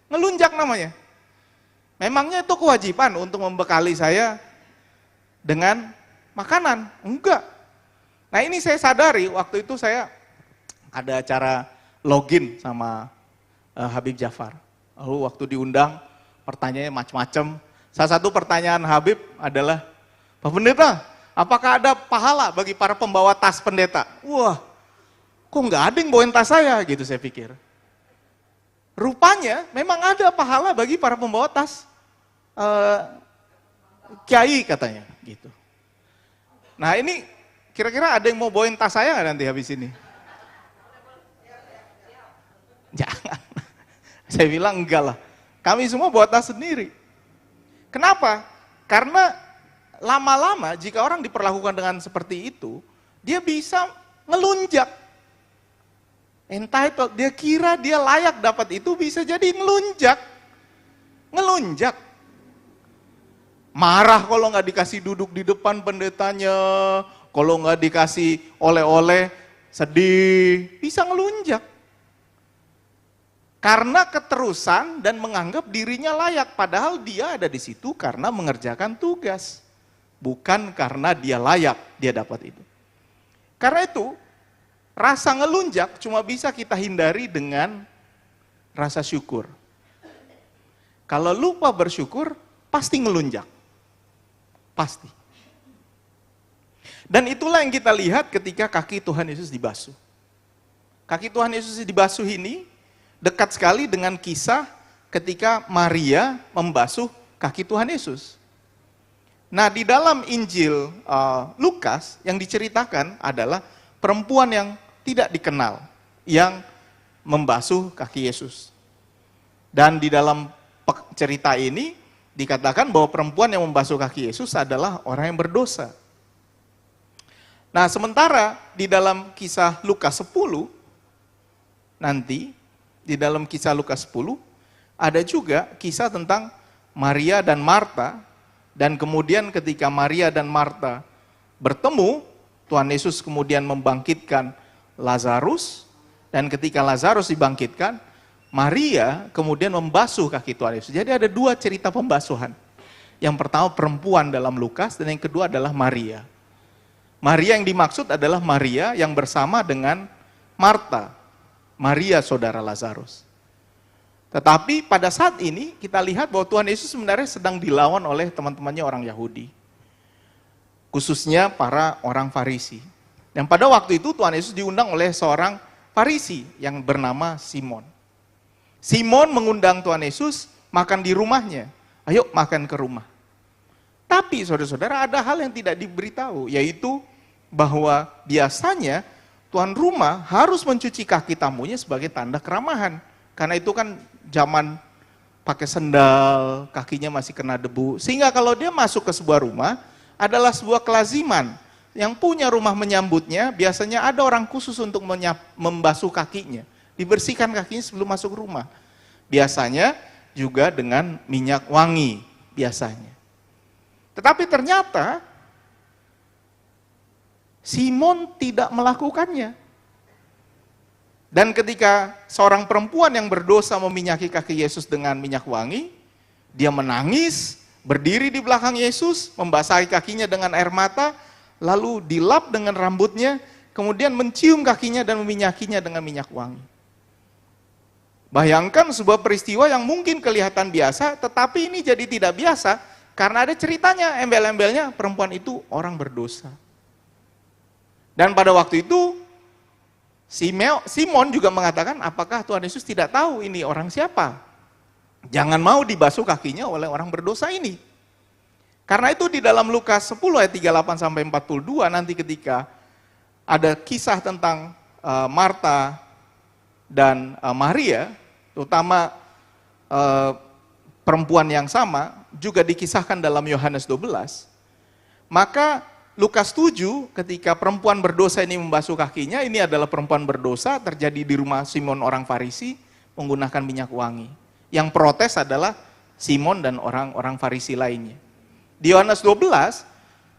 Ngelunjak namanya. Memangnya itu kewajiban untuk membekali saya dengan makanan? Enggak. Nah ini saya sadari, waktu itu saya ada acara login sama Habib Jafar. Lalu waktu diundang, pertanyaannya macam-macam. Salah satu pertanyaan Habib adalah, Pak Pendeta, apakah ada pahala bagi para pembawa tas pendeta? Wah, kok nggak ada yang bawain tas saya? Gitu saya pikir. Rupanya memang ada pahala bagi para pembawa tas kiai katanya. Gitu. Nah ini kira-kira ada yang mau bawain tas saya nggak nanti habis ini? Jangan. Saya bilang enggak lah. Kami semua bawa tas sendiri. Kenapa? Karena lama-lama jika orang diperlakukan dengan seperti itu, dia bisa ngelunjak. Entitled, dia kira dia layak dapat itu, bisa jadi ngelunjak. Ngelunjak. Marah kalau nggak dikasih duduk di depan pendetanya, kalau nggak dikasih oleh-oleh, sedih, bisa ngelunjak. Karena keterusan dan menganggap dirinya layak, padahal dia ada di situ karena mengerjakan tugas. Bukan karena dia layak, dia dapat itu. Karena itu, rasa ngelunjak cuma bisa kita hindari dengan rasa syukur. Kalau lupa bersyukur, pasti ngelunjak. Pasti. Dan itulah yang kita lihat ketika kaki Tuhan Yesus dibasuh. Kaki Tuhan Yesus dibasuh ini dekat sekali dengan kisah ketika Maria membasuh kaki Tuhan Yesus. Nah di dalam Injil Lukas yang diceritakan adalah perempuan yang tidak dikenal yang membasuh kaki Yesus. Dan di dalam cerita ini dikatakan bahwa perempuan yang membasuh kaki Yesus adalah orang yang berdosa. Nah sementara di dalam kisah Lukas 10 nanti, di dalam kisah Lukas 10, ada juga kisah tentang Maria dan Marta, dan kemudian ketika Maria dan Marta bertemu, Tuhan Yesus kemudian membangkitkan Lazarus, dan ketika Lazarus dibangkitkan, Maria kemudian membasuh kaki Tuhan Yesus. Jadi ada dua cerita pembasuhan. Yang pertama perempuan dalam Lukas, dan yang kedua adalah Maria. Maria yang dimaksud adalah Maria yang bersama dengan Marta. Maria saudara Lazarus. Tetapi pada saat ini kita lihat bahwa Tuhan Yesus sebenarnya sedang dilawan oleh teman-temannya orang Yahudi. Khususnya para orang Farisi. Dan pada waktu itu Tuhan Yesus diundang oleh seorang Farisi yang bernama Simon. Simon mengundang Tuhan Yesus makan di rumahnya. Ayo makan ke rumah. Tapi saudara-saudara ada hal yang tidak diberitahu, yaitu bahwa biasanya tuan rumah harus mencuci kaki tamunya sebagai tanda keramahan. Karena itu kan zaman pakai sendal, kakinya masih kena debu. Sehingga kalau dia masuk ke sebuah rumah, adalah sebuah kelaziman. Yang punya rumah menyambutnya, biasanya ada orang khusus untuk membasuh kakinya. Dibersihkan kakinya sebelum masuk rumah. Biasanya juga dengan minyak wangi, biasanya. Tetapi ternyata, Simon tidak melakukannya. Dan ketika seorang perempuan yang berdosa meminyaki kaki Yesus dengan minyak wangi, dia menangis, berdiri di belakang Yesus, membasahi kakinya dengan air mata, lalu dilap dengan rambutnya, kemudian mencium kakinya dan meminyakinya dengan minyak wangi. Bayangkan sebuah peristiwa yang mungkin kelihatan biasa, tetapi ini jadi tidak biasa, karena ada ceritanya, embel-embelnya perempuan itu orang berdosa. Dan pada waktu itu, Simon juga mengatakan, apakah Tuhan Yesus tidak tahu ini orang siapa? Jangan mau dibasuh kakinya oleh orang berdosa ini. Karena itu di dalam Lukas 10 ayat 38 sampai 42 nanti ketika ada kisah tentang Marta dan Maria, terutama perempuan yang sama, juga dikisahkan dalam Yohanes 12. Maka Lukas 7 ketika perempuan berdosa ini membasuh kakinya, ini adalah perempuan berdosa terjadi di rumah Simon orang Farisi menggunakan minyak wangi. Yang protes adalah Simon dan orang-orang Farisi lainnya. Di Yohanes 12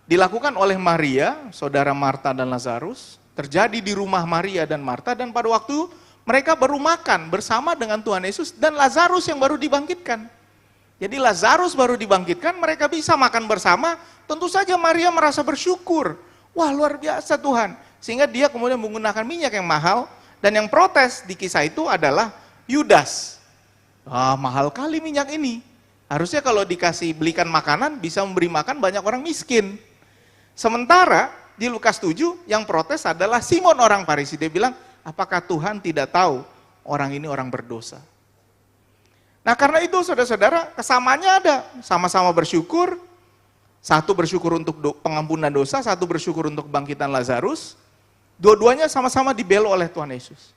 dilakukan oleh Maria, saudara Marta dan Lazarus, terjadi di rumah Maria dan Marta, dan pada waktu mereka baru makan bersama dengan Tuhan Yesus dan Lazarus yang baru dibangkitkan. Jadi Lazarus baru dibangkitkan, mereka bisa makan bersama. Tentu saja Maria merasa bersyukur. Wah, luar biasa Tuhan. Sehingga dia kemudian menggunakan minyak yang mahal, dan yang protes di kisah itu adalah Yudas. Mahal kali minyak ini. Harusnya kalau dikasih belikan makanan, bisa memberi makan banyak orang miskin. Sementara di Lukas 7, yang protes adalah Simon orang Farisi. Dia bilang, apakah Tuhan tidak tahu orang ini orang berdosa? Nah karena itu saudara-saudara, kesamaannya ada. Sama-sama bersyukur. Satu bersyukur untuk pengampunan dosa, satu bersyukur untuk kebangkitan Lazarus. Dua-duanya sama-sama dibela oleh Tuhan Yesus.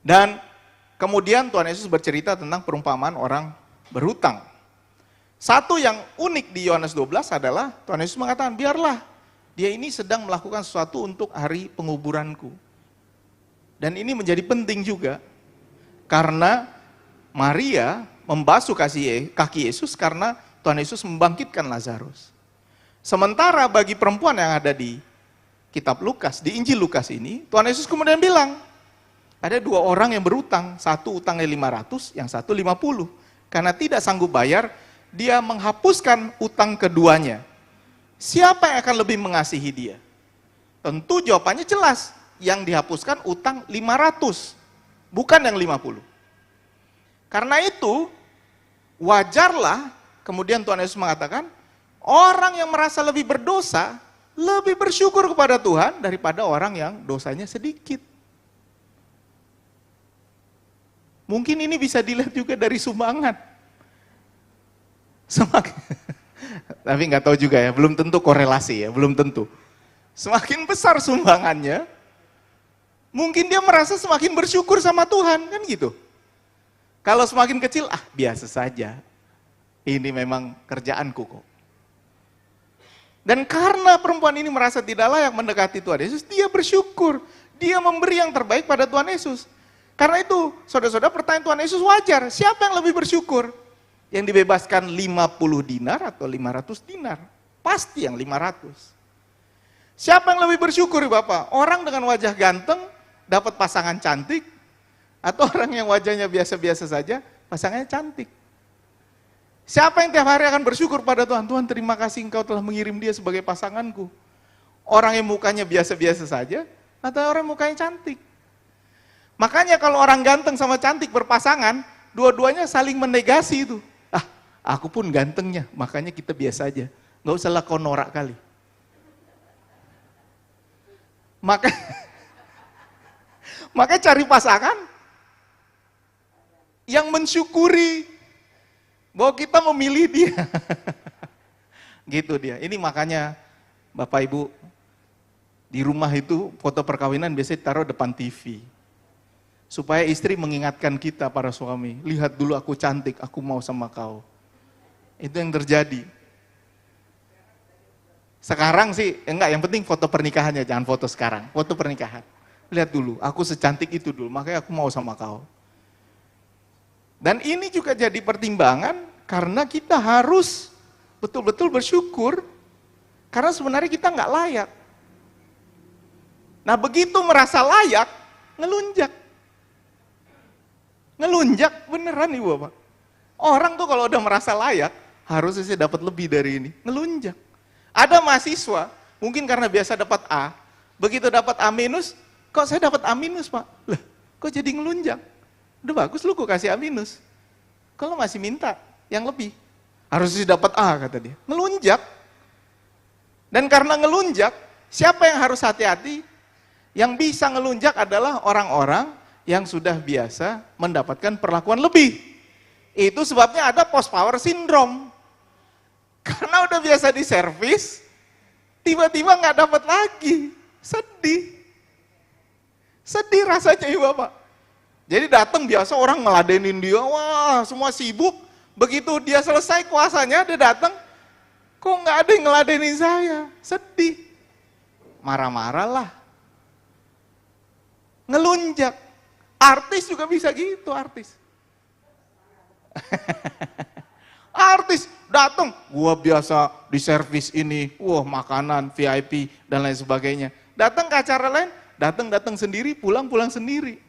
Dan kemudian Tuhan Yesus bercerita tentang perumpamaan orang berhutang. Satu yang unik di Yohanes 12 adalah Tuhan Yesus mengatakan, biarlah dia ini sedang melakukan sesuatu untuk hari penguburanku. Dan ini menjadi penting juga, karena Maria membasuh kaki Yesus karena Tuhan Yesus membangkitkan Lazarus. Sementara bagi perempuan yang ada di kitab Lukas, di Injil Lukas ini, Tuhan Yesus kemudian bilang, ada dua orang yang berutang, satu utangnya 500, yang satu 50. Karena tidak sanggup bayar, dia menghapuskan utang keduanya. Siapa yang akan lebih mengasihi dia? Tentu jawabannya jelas, yang dihapuskan utang 500, bukan yang 50. Karena itu, wajarlah kemudian Tuhan Yesus mengatakan, orang yang merasa lebih berdosa, lebih bersyukur kepada Tuhan daripada orang yang dosanya sedikit. Mungkin ini bisa dilihat juga dari sumbangan. Tapi nggak tahu juga ya, belum tentu korelasi ya, belum tentu. Semakin besar sumbangannya, mungkin dia merasa semakin bersyukur sama Tuhan, kan gitu. Kalau semakin kecil, biasa saja. Ini memang kerjaanku kok. Dan karena perempuan ini merasa tidak layak mendekati Tuhan Yesus, dia bersyukur. Dia memberi yang terbaik pada Tuhan Yesus. Karena itu, saudara-saudara, pertanyaan Tuhan Yesus wajar. Siapa yang lebih bersyukur? Yang dibebaskan 50 dinar atau 500 dinar? Pasti yang 500. Siapa yang lebih bersyukur, Bapak? Orang dengan wajah ganteng dapat pasangan cantik, atau orang yang wajahnya biasa-biasa saja, pasangannya cantik? Siapa yang tiap hari akan bersyukur pada Tuhan? Tuhan, terima kasih Engkau telah mengirim dia sebagai pasanganku. Orang yang mukanya biasa-biasa saja, atau orang yang mukanya cantik? Makanya kalau orang ganteng sama cantik berpasangan, dua-duanya saling menegasi itu. Aku pun gantengnya, makanya kita biasa aja. Nggak usahlah kau norak kali. Maka cari pasangan yang mensyukuri bahwa kita memilih dia. Gitu dia. Ini makanya Bapak Ibu, Di rumah itu foto perkawinan biasanya taruh depan TV. Supaya istri mengingatkan kita para suami, lihat dulu aku cantik, aku mau sama kau. Itu yang terjadi. Sekarang sih, enggak, yang penting foto pernikahannya, jangan foto sekarang. Foto pernikahan. Lihat dulu, aku secantik itu dulu, makanya aku mau sama kau. Dan ini juga jadi pertimbangan, karena kita harus betul-betul bersyukur, karena sebenarnya kita nggak layak. Nah begitu merasa layak, ngelunjak. Ngelunjak beneran Ibu Bapak. Orang tuh kalau udah merasa layak, harusnya sih dapat lebih dari ini. Ngelunjak. Ada mahasiswa, mungkin karena biasa dapat A, begitu dapat A minus, kok saya dapat A minus Pak? Lah, kok jadi ngelunjak? Udah bagus lu kok kasih A minus. Kalau masih minta yang lebih, harusnya dapat A kata dia. Ngelunjak. Dan karena ngelunjak, siapa yang harus hati-hati? Yang bisa ngelunjak adalah orang-orang yang sudah biasa mendapatkan perlakuan lebih. Itu sebabnya ada post power syndrome. Karena udah biasa diservis, tiba-tiba nggak dapat lagi. Sedih. Sedih rasanya Ibu Bapak. Jadi datang biasa orang ngeladenin dia, wah semua sibuk. Begitu dia selesai kuasanya, dia datang, kok nggak ada yang ngeladenin saya? Sedih. Marah-marah lah. Ngelunjak. Artis juga bisa gitu, artis. Artis datang, gua biasa di servis ini, wah makanan VIP dan lain sebagainya. Datang ke acara lain, datang sendiri, pulang sendiri.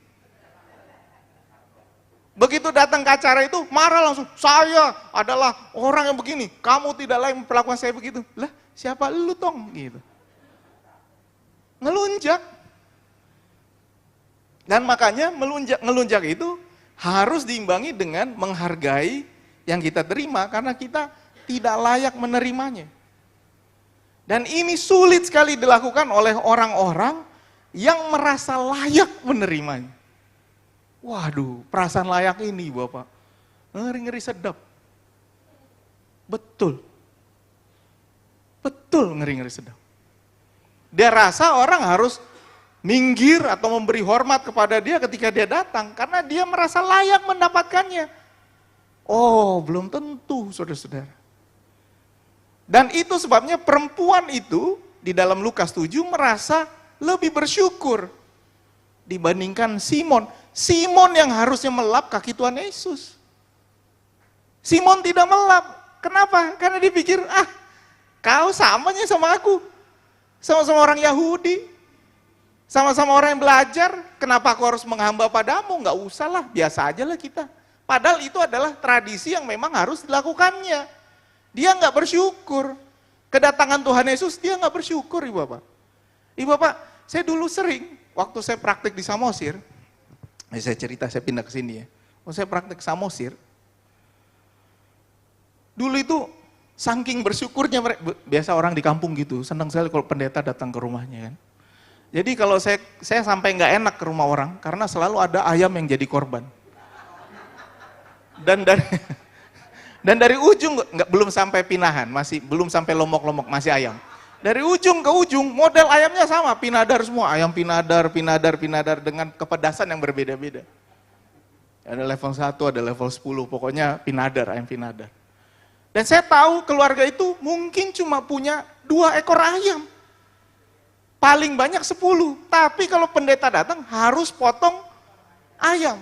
Begitu datang ke acara itu, marah langsung, saya adalah orang yang begini, kamu tidak layak memperlakukan saya begitu. Lah, siapa lu tong? Gitu. Ngelunjak. Dan makanya ngelunjak itu harus diimbangi dengan menghargai yang kita terima karena kita tidak layak menerimanya. Dan ini sulit sekali dilakukan oleh orang-orang yang merasa layak menerimanya. Waduh, perasaan layak ini Bapak, ngeri-ngeri sedap. Betul. Betul ngeri-ngeri sedap. Dia rasa orang harus minggir atau memberi hormat kepada dia ketika dia datang, karena dia merasa layak mendapatkannya. Oh, belum tentu saudara-saudara. Dan itu sebabnya perempuan itu di dalam Lukas 7 merasa lebih bersyukur dibandingkan Simon. Simon yang harusnya melap kaki Tuhan Yesus. Simon tidak melap. Kenapa? Karena dia pikir, kau samanya sama aku. Sama-sama orang Yahudi. Sama-sama orang yang belajar, kenapa aku harus menghamba padamu? Enggak usah lah, biasa aja lah kita. Padahal itu adalah tradisi yang memang harus dilakukannya. Dia enggak bersyukur. Kedatangan Tuhan Yesus, dia enggak bersyukur Ibu Bapak. Ibu Bapak, saya dulu sering, waktu saya praktik di Samosir, saya cerita, saya pindah ke sini ya. Waktu saya praktik Samosir, dulu itu saking bersyukurnya, biasa orang di kampung gitu, senang sekali kalau pendeta datang ke rumahnya kan. Jadi kalau saya sampai nggak enak ke rumah orang, karena selalu ada ayam yang jadi korban. Dan dari ujung, belum sampai pinahan, masih belum sampai lomok-lomok, masih ayam. Dari ujung ke ujung, model ayamnya sama, pinadar semua, ayam pinadar dengan kepedasan yang berbeda-beda. Ada level 1, ada level 10, pokoknya pinadar, ayam pinadar. Dan saya tahu keluarga itu mungkin cuma punya 2 ekor ayam. Paling banyak 10, tapi kalau pendeta datang harus potong ayam.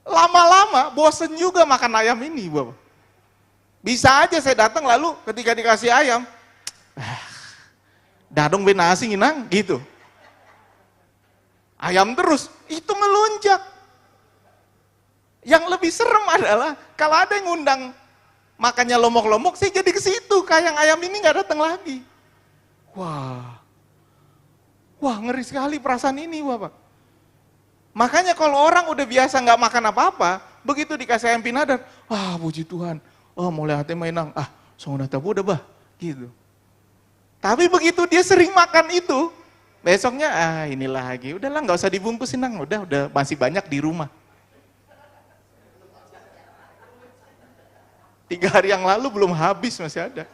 Lama-lama bosen juga makan ayam ini, Bapak. Bisa aja saya datang lalu ketika dikasih ayam, dadong ben nasi nginang, gitu. Ayam terus, itu ngelunjak. Yang lebih serem adalah kalau ada yang ngundang makannya lomok-lomok, saya jadi ke situ, kayak ayam ini nggak datang lagi. Wah, ngeri sekali perasaan ini Bapak. Makanya kalau orang udah biasa nggak makan apa-apa, begitu dikasih ayam pinadar, puji Tuhan, mulai hati mainang, songona tabu udah bah, gitu. Tapi begitu dia sering makan itu, besoknya inilah lagi, udahlah nggak usah dibungkusin nang, udah masih banyak di rumah. 3 hari yang lalu belum habis masih ada.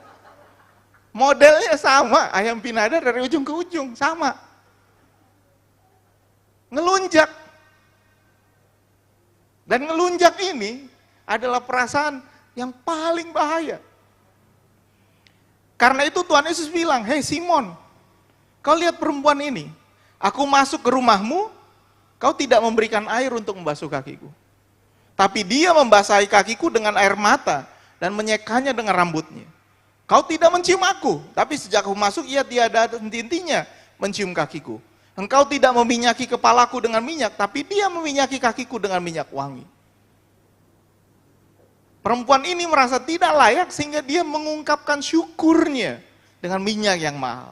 Modelnya sama, ayam pinada dari ujung ke ujung, sama. Ngelunjak. Dan ngelunjak ini adalah perasaan yang paling bahaya. Karena itu Tuhan Yesus bilang, "Hei Simon, kau lihat perempuan ini, aku masuk ke rumahmu, kau tidak memberikan air untuk membasuh kakiku. Tapi dia membasahi kakiku dengan air mata dan menyekanya dengan rambutnya. Kau tidak mencium aku, tapi sejak aku masuk ia tiada henti-hentinya mencium kakiku. Engkau tidak meminyaki kepalaku dengan minyak, tapi dia meminyaki kakiku dengan minyak wangi." Perempuan ini merasa tidak layak sehingga dia mengungkapkan syukurnya dengan minyak yang mahal.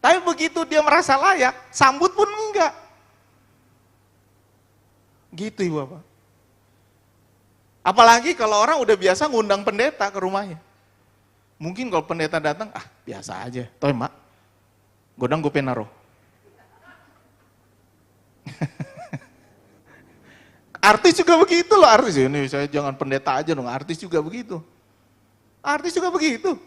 Tapi begitu dia merasa layak, sambut pun enggak. Gitu Ibu Bapak. Apalagi kalau orang udah biasa ngundang pendeta ke rumahnya. Mungkin kalau pendeta datang, biasa aja. Toh mak, godang gue penaro. Artis juga begitu loh, artis ini saya jangan pendeta aja dong, artis juga begitu. Artis juga begitu.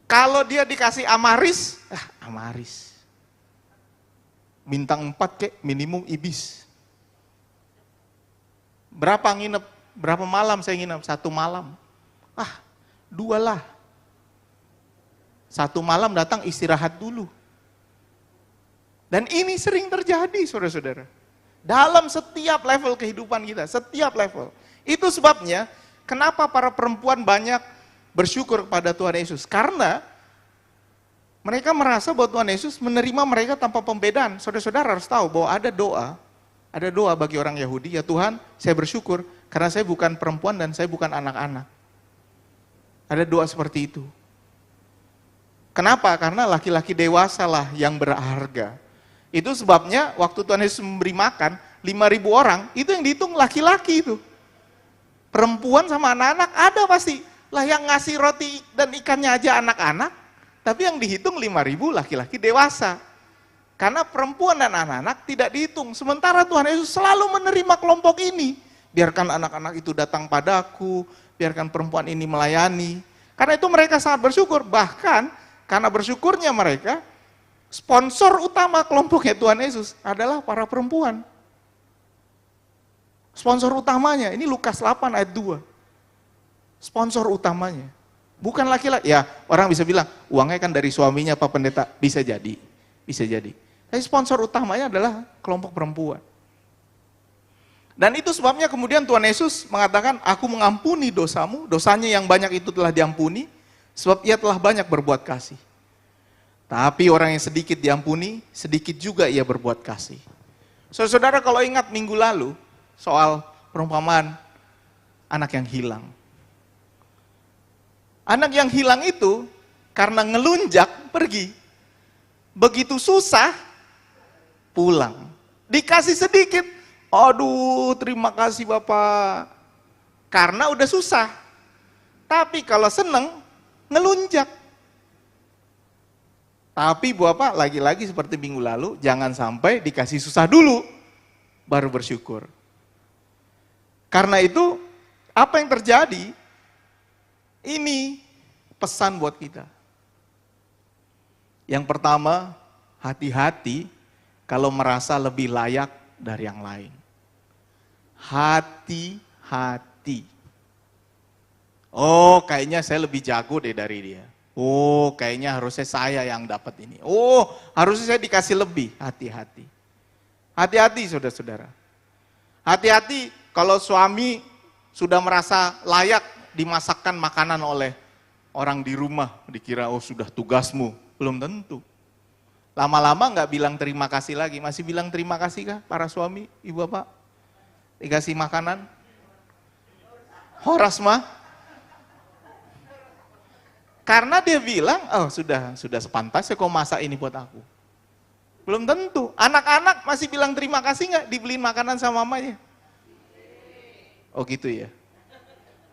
Kalau dia dikasih amaris, amaris. Bintang 4 kek, minimum ibis. Berapa nginep? Berapa malam saya nginep? 1 malam. 2 lah. 1 malam datang istirahat dulu. Dan ini sering terjadi saudara-saudara. Dalam setiap level kehidupan kita, setiap level. Itu sebabnya kenapa para perempuan banyak bersyukur kepada Tuhan Yesus. Karena mereka merasa bahwa Tuhan Yesus menerima mereka tanpa pembedaan. Saudara-saudara harus tahu bahwa ada doa bagi orang Yahudi, ya Tuhan saya bersyukur karena saya bukan perempuan dan saya bukan anak-anak. Ada doa seperti itu. Kenapa? Karena laki-laki dewasa lah yang berharga. Itu sebabnya waktu Tuhan Yesus memberi makan 5.000 orang, itu yang dihitung laki-laki itu. Perempuan sama anak-anak ada pasti. Lah yang ngasih roti dan ikannya aja anak-anak, tapi yang dihitung 5.000 laki-laki dewasa. Karena perempuan dan anak-anak tidak dihitung. Sementara Tuhan Yesus selalu menerima kelompok ini. Biarkan anak-anak itu datang padaku, biarkan perempuan ini melayani. Karena itu mereka sangat bersyukur. Bahkan karena bersyukurnya mereka, sponsor utama kelompoknya Tuhan Yesus adalah para perempuan. Sponsor utamanya, ini Lukas 8 ayat 2. Sponsor utamanya. Bukan laki-laki. Ya, orang bisa bilang, uangnya kan dari suaminya Pak Pendeta. Bisa jadi. Bisa jadi. Tapi sponsor utamanya adalah kelompok perempuan. Dan itu sebabnya kemudian Tuhan Yesus mengatakan, aku mengampuni dosamu, dosanya yang banyak itu telah diampuni, sebab ia telah banyak berbuat kasih. Tapi orang yang sedikit diampuni, sedikit juga ia berbuat kasih. Saudara kalau ingat minggu lalu, soal perumpamaan anak yang hilang. Anak yang hilang itu, karena ngelunjak, pergi. Begitu susah, pulang. Dikasih sedikit, aduh terima kasih Bapak. Karena udah susah. Tapi kalau seneng, ngelunjak. Tapi Bapak lagi-lagi seperti minggu lalu, jangan sampai dikasih susah dulu, baru bersyukur. Karena itu, apa yang terjadi, ini pesan buat kita. Yang pertama, hati-hati kalau merasa lebih layak dari yang lain. Hati-hati. Oh, kayaknya saya lebih jago deh dari dia. Oh, kayaknya harusnya saya yang dapat ini. Oh, harusnya saya dikasih lebih. Hati-hati. Hati-hati saudara-saudara. Hati-hati kalau suami sudah merasa layak dimasakkan makanan oleh orang di rumah. Dikira, oh sudah tugasmu. Belum tentu. Lama-lama nggak bilang terima kasih lagi. Masih bilang terima kasih kah para suami, ibu bapak? Dikasih makanan? Horas mah? Karena dia bilang, oh sudah sepantasnya kau masak ini buat aku. Belum tentu. Anak-anak masih bilang terima kasih nggak dibeliin makanan sama mamanya? Oh gitu ya?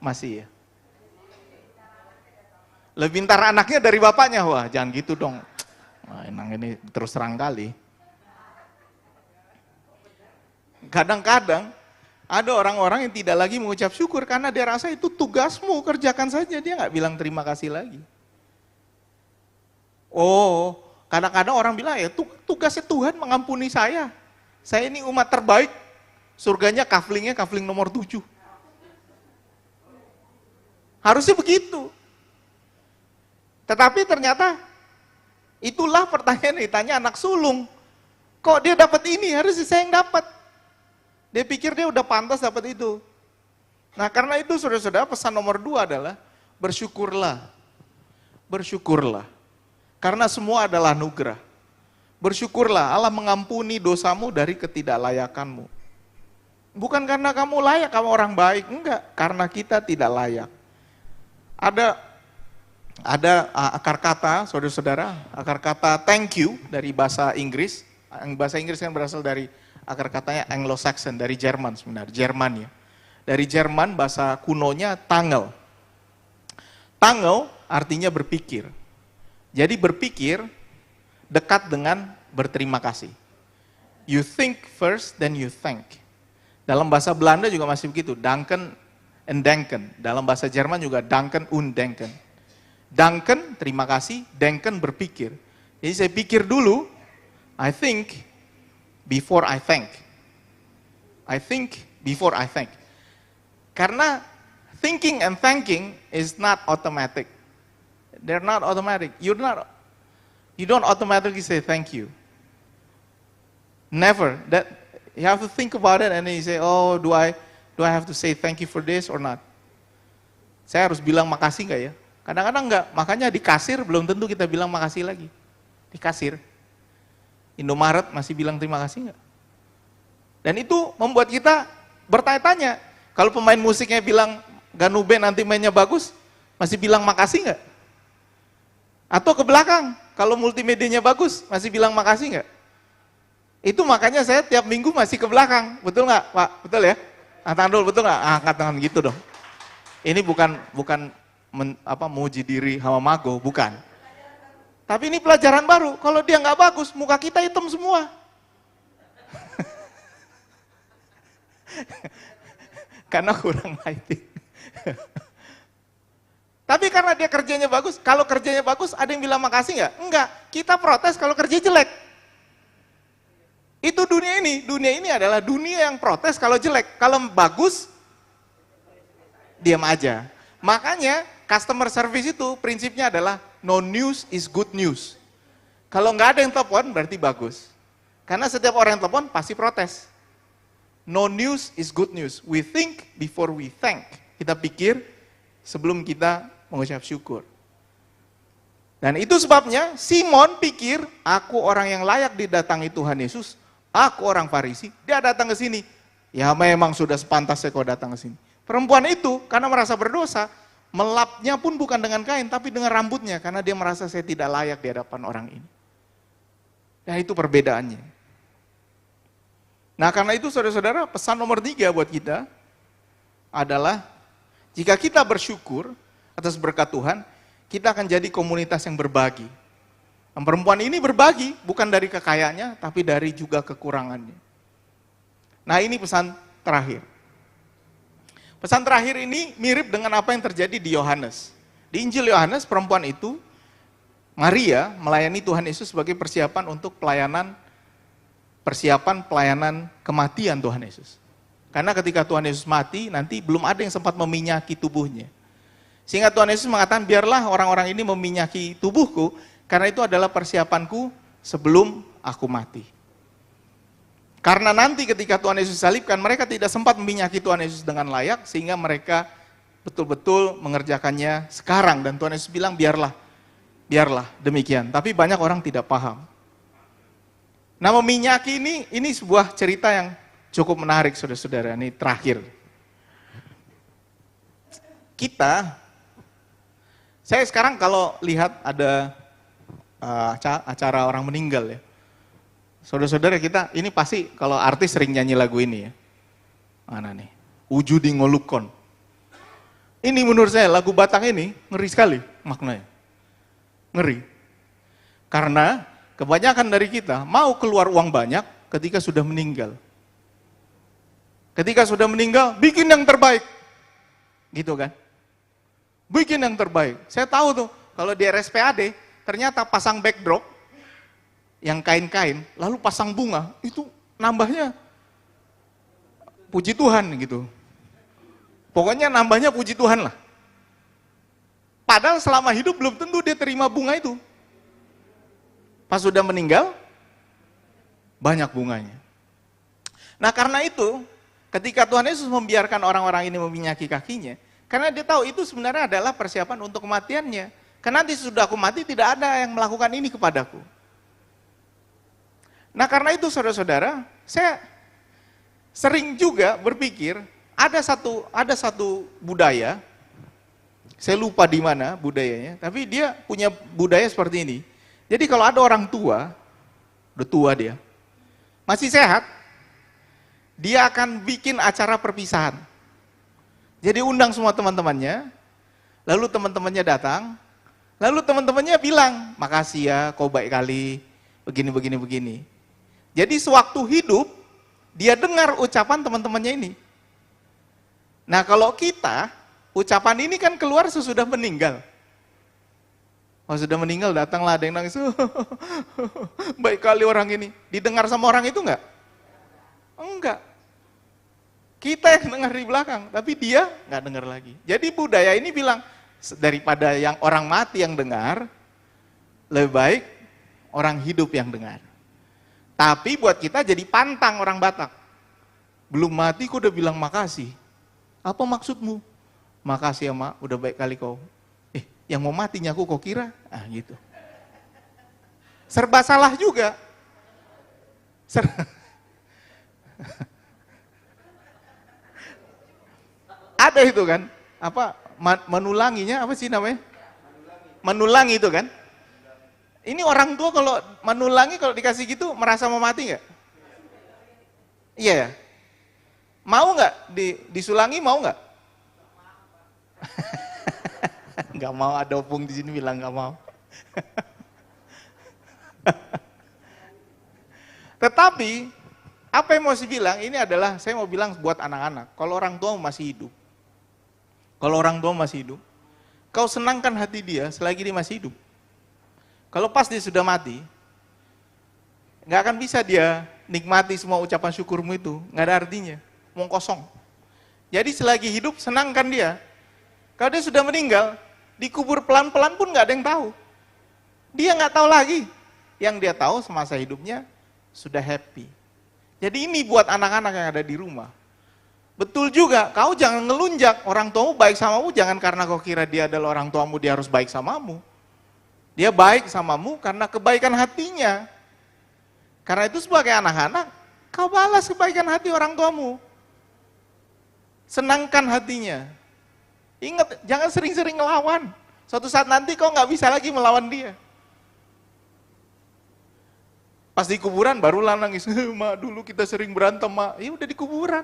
Masih ya? Lebih pintar anaknya dari bapaknya, wah jangan gitu dong. Wah, emang ini terus terang kali. Kadang-kadang Ada orang-orang yang tidak lagi mengucap syukur karena dia rasa itu tugasmu, kerjakan saja. Dia nggak bilang terima kasih lagi. Oh, kadang-kadang orang bilang ya tugasnya Tuhan mengampuni saya. Saya ini umat terbaik. Surganya kaflingnya kafling nomor 7. Harusnya begitu. Tetapi ternyata itulah pertanyaan yang ditanya anak sulung. Kok dia dapat ini? Harusnya saya yang dapat. Dia pikir dia udah pantas dapat itu. Nah karena itu saudara-saudara pesan nomor 2 adalah bersyukurlah. Bersyukurlah. Karena semua adalah anugerah. Bersyukurlah Allah mengampuni dosamu dari ketidaklayakanmu. Bukan karena kamu layak, kamu orang baik. Enggak, karena kita tidak layak. Ada akar kata, saudara-saudara, akar kata thank you dari bahasa Inggris. Bahasa Inggris kan berasal dari akar katanya Anglo-Saxon, dari Jerman sebenarnya, Jerman ya. Dari Jerman bahasa kunonya tangel. Tangel artinya berpikir. Jadi berpikir dekat dengan berterima kasih. You think first, then you thank. Dalam bahasa Belanda juga masih begitu, danken and denken. Dalam bahasa Jerman juga danken und denken. Danken, terima kasih, denken, berpikir. Jadi saya pikir dulu, I think before I thank. I think before I thank. Karena thinking and thanking is not automatic. They're not automatic. You don't automatically say thank you. Never. That you have to think about it and then you say, oh, do I have to say thank you for this or not? Saya harus bilang makasih nggak ya? Kadang-kadang nggak. Makanya di kasir belum tentu kita bilang makasih lagi. Di kasir. Indomaret masih bilang terima kasih nggak? Dan itu membuat kita bertanya-tanya. Kalau pemain musiknya bilang Ganu Band nanti mainnya bagus, masih bilang makasih nggak? Atau ke belakang, kalau multimedianya bagus, masih bilang makasih nggak? Itu makanya saya tiap minggu masih ke belakang, betul nggak Pak? Betul ya? Angkat dulu, betul nggak? Angkat tangan gitu dong. Ini bukan menguji diri sama mago, bukan. Tapi ini pelajaran baru, kalau dia nggak bagus, muka kita hitam semua. Karena kurang lighting. Tapi karena dia kerjanya bagus, kalau kerjanya bagus ada yang bilang makasih nggak? Enggak, kita protes kalau kerja jelek. Itu dunia ini adalah dunia yang protes kalau jelek. Kalau bagus, diam aja. Makanya customer service itu prinsipnya adalah no news is good news. Kalau nggak ada yang telepon berarti bagus. Karena setiap orang yang telepon pasti protes. No news is good news. We think before we thank. Kita pikir sebelum kita mengucap syukur. Dan itu sebabnya Simon pikir, aku orang yang layak didatangi Tuhan Yesus, aku orang Farisi, dia datang ke sini. Ya memang sudah sepantasnya kau datang ke sini. Perempuan itu karena merasa berdosa, melapnya pun bukan dengan kain, tapi dengan rambutnya, karena dia merasa saya tidak layak di hadapan orang ini. Dan itu perbedaannya. Nah karena itu saudara-saudara, pesan nomor 3 buat kita adalah, jika kita bersyukur atas berkat Tuhan, kita akan jadi komunitas yang berbagi. Dan perempuan ini berbagi, bukan dari kekayaannya, tapi dari juga kekurangannya. Nah ini pesan terakhir. Pesan terakhir ini mirip dengan apa yang terjadi di Yohanes. Di Injil Yohanes, perempuan itu, Maria, melayani Tuhan Yesus sebagai persiapan untuk pelayanan kematian Tuhan Yesus. Karena ketika Tuhan Yesus mati, nanti belum ada yang sempat meminyaki tubuhnya. Sehingga Tuhan Yesus mengatakan, biarlah orang-orang ini meminyaki tubuhku, karena itu adalah persiapanku sebelum aku mati. Karena nanti ketika Tuhan Yesus salibkan, mereka tidak sempat meminyaki Tuhan Yesus dengan layak, sehingga mereka betul-betul mengerjakannya sekarang. Dan Tuhan Yesus bilang, biarlah demikian. Tapi banyak orang tidak paham. Nah meminyaki ini sebuah cerita yang cukup menarik saudara-saudara, ini terakhir. Saya sekarang kalau lihat ada acara orang meninggal ya, saudara-saudara kita, ini pasti kalau artis sering nyanyi lagu ini ya. Mana nih? Ujudi Ngolukon. Ini menurut saya lagu Batak ini ngeri sekali maknanya. Ngeri. Karena kebanyakan dari kita mau keluar uang banyak ketika sudah meninggal. Ketika sudah meninggal, bikin yang terbaik. Gitu kan? Bikin yang terbaik. Saya tahu tuh, kalau di RSPAD, ternyata pasang backdrop, yang kain-kain, lalu pasang bunga, itu nambahnya puji Tuhan gitu. Pokoknya nambahnya puji Tuhan lah. Padahal selama hidup belum tentu dia terima bunga itu. Pas sudah meninggal, banyak bunganya. Nah karena itu, ketika Tuhan Yesus membiarkan orang-orang ini meminyaki kakinya, karena dia tahu itu sebenarnya adalah persiapan untuk kematiannya. Karena nanti sudah aku mati, tidak ada yang melakukan ini kepadaku. Nah karena itu saudara-saudara, saya sering juga berpikir, ada satu budaya, saya lupa di mana budayanya, tapi dia punya budaya seperti ini. Jadi kalau ada orang tua, udah tua dia, masih sehat, dia akan bikin acara perpisahan. Jadi undang semua teman-temannya, lalu teman-temannya datang, lalu teman-temannya bilang, makasih ya, kau baik kali, begini. Jadi sewaktu hidup, dia dengar ucapan teman-temannya ini. Nah kalau kita, ucapan ini kan keluar sesudah meninggal. Kalau sudah meninggal datanglah ada yang nangis, baik kali orang ini. Didengar sama orang itu enggak? Enggak. Kita yang dengar di belakang, tapi dia enggak dengar lagi. Jadi budaya ini bilang, daripada yang orang mati yang dengar, lebih baik orang hidup yang dengar. Tapi buat kita jadi pantang orang Batak. Belum mati kok udah bilang makasih. Apa maksudmu? Makasih ya mak, udah baik kali kau. Yang mau matinya aku kau kira? Ah gitu. Serba salah juga. Ada itu kan, apa menulanginya apa sih namanya? Menulangi itu kan? Ini orang tua kalau menulangi kalau dikasih gitu merasa mau mati nggak? Iya ya. Mau nggak disulangi mau nggak? Nggak mau, ada opung di sini bilang nggak mau. Tetapi apa yang mau saya bilang ini adalah saya mau bilang buat anak-anak. Kalau orang tua masih hidup, kau senangkan hati dia selagi dia masih hidup. Kalau pas dia sudah mati, nggak akan bisa dia nikmati semua ucapan syukurmu itu, nggak ada artinya, mau kosong. Jadi selagi hidup senangkan dia. Kalau dia sudah meninggal, dikubur pelan-pelan pun nggak ada yang tahu. Dia nggak tahu lagi. Yang dia tahu semasa hidupnya sudah happy. Jadi ini buat anak-anak yang ada di rumah. Betul juga, kau jangan ngelunjak. Orang tuamu baik samamu, jangan karena kau kira dia adalah orang tuamu, dia harus baik samamu. Dia baik samamu karena kebaikan hatinya. Karena itu sebagai anak-anak, kau balas kebaikan hati orang tuamu. Senangkan hatinya. Ingat, jangan sering-sering ngelawan. Suatu saat nanti kau nggak bisa lagi melawan dia. Pas di kuburan barulah nangis, mak dulu kita sering berantem mak. Ya udah di kuburan.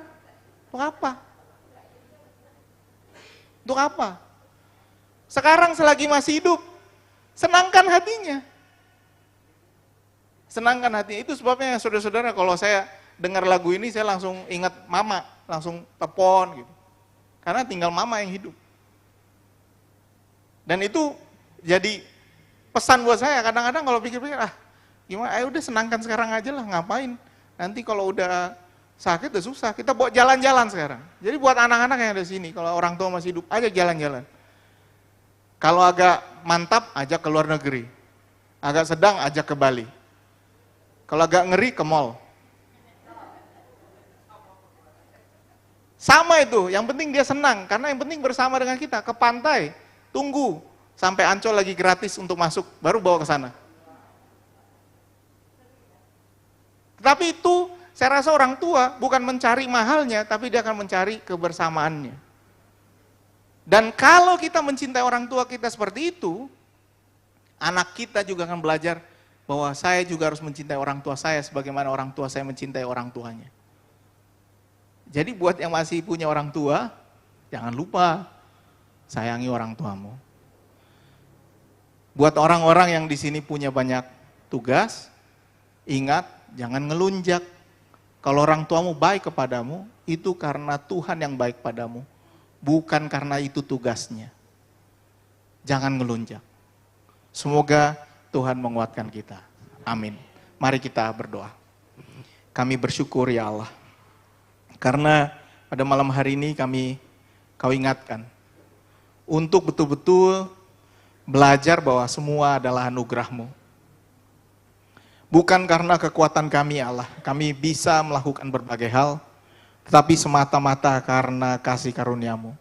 Untuk apa? Untuk apa? Sekarang selagi masih hidup, senangkan hatinya. Senangkan hatinya. Itu sebabnya saudara-saudara kalau saya dengar lagu ini saya langsung ingat mama, langsung telepon gitu. Karena tinggal mama yang hidup. Dan itu jadi pesan buat saya, kadang-kadang kalau pikir-pikir, gimana, ayo udah senangkan sekarang aja lah, ngapain. Nanti kalau udah sakit udah susah, kita bawa jalan-jalan sekarang. Jadi buat anak-anak yang ada di sini, kalau orang tua masih hidup, aja jalan-jalan. Kalau agak mantap, ajak ke luar negeri. Agak sedang, ajak ke Bali. Kalau agak ngeri, ke mall. Sama itu, yang penting dia senang, karena yang penting bersama dengan kita, ke pantai. Tunggu sampai Ancol lagi gratis untuk masuk, baru bawa ke sana. Tetapi itu saya rasa orang tua bukan mencari mahalnya, tapi dia akan mencari kebersamaannya. Dan kalau kita mencintai orang tua kita seperti itu, anak kita juga akan belajar bahwa saya juga harus mencintai orang tua saya sebagaimana orang tua saya mencintai orang tuanya. Jadi buat yang masih punya orang tua, jangan lupa sayangi orang tuamu. Buat orang-orang yang di sini punya banyak tugas, ingat jangan ngelunjak. Kalau orang tuamu baik kepadamu, itu karena Tuhan yang baik padamu, bukan karena itu tugasnya. Jangan ngelunjak. Semoga Tuhan menguatkan kita. Amin. Mari kita berdoa. Kami bersyukur ya Allah, karena pada malam hari ini Kau ingatkan untuk betul-betul belajar bahwa semua adalah anugerah-Mu. Bukan karena kekuatan kami Allah, kami bisa melakukan berbagai hal, tetapi semata-mata karena kasih karunia-Mu.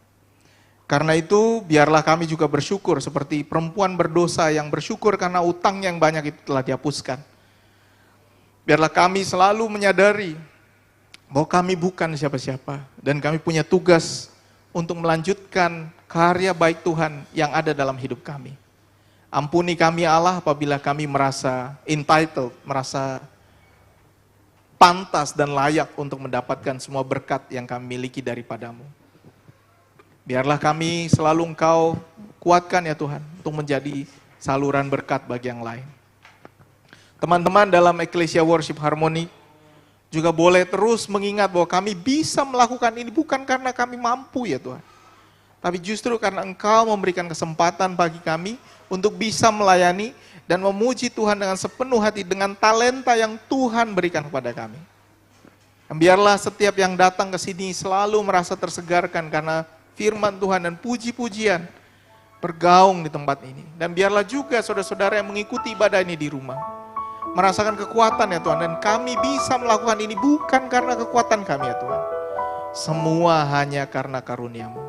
Karena itu biarlah kami juga bersyukur seperti perempuan berdosa yang bersyukur karena utang yang banyak itu telah dihapuskan. Biarlah kami selalu menyadari bahwa kami bukan siapa-siapa dan kami punya tugas untuk melanjutkan karya baik Tuhan yang ada dalam hidup kami. Ampuni kami Allah apabila kami merasa entitled, merasa pantas dan layak untuk mendapatkan semua berkat yang kami miliki daripada-Mu. Biarlah kami selalu Engkau kuatkan ya Tuhan untuk menjadi saluran berkat bagi yang lain. Teman-teman dalam Ecclesia Worship Harmony juga boleh terus mengingat bahwa kami bisa melakukan ini bukan karena kami mampu ya Tuhan. Tapi justru karena Engkau memberikan kesempatan bagi kami untuk bisa melayani dan memuji Tuhan dengan sepenuh hati dengan talenta yang Tuhan berikan kepada kami. Dan biarlah setiap yang datang ke sini selalu merasa tersegarkan karena firman Tuhan dan puji-pujian bergaung di tempat ini. Dan biarlah juga saudara-saudara yang mengikuti ibadah ini di rumah merasakan kekuatan ya Tuhan, dan kami bisa melakukan ini bukan karena kekuatan kami ya Tuhan. Semua hanya karena karunia-Mu.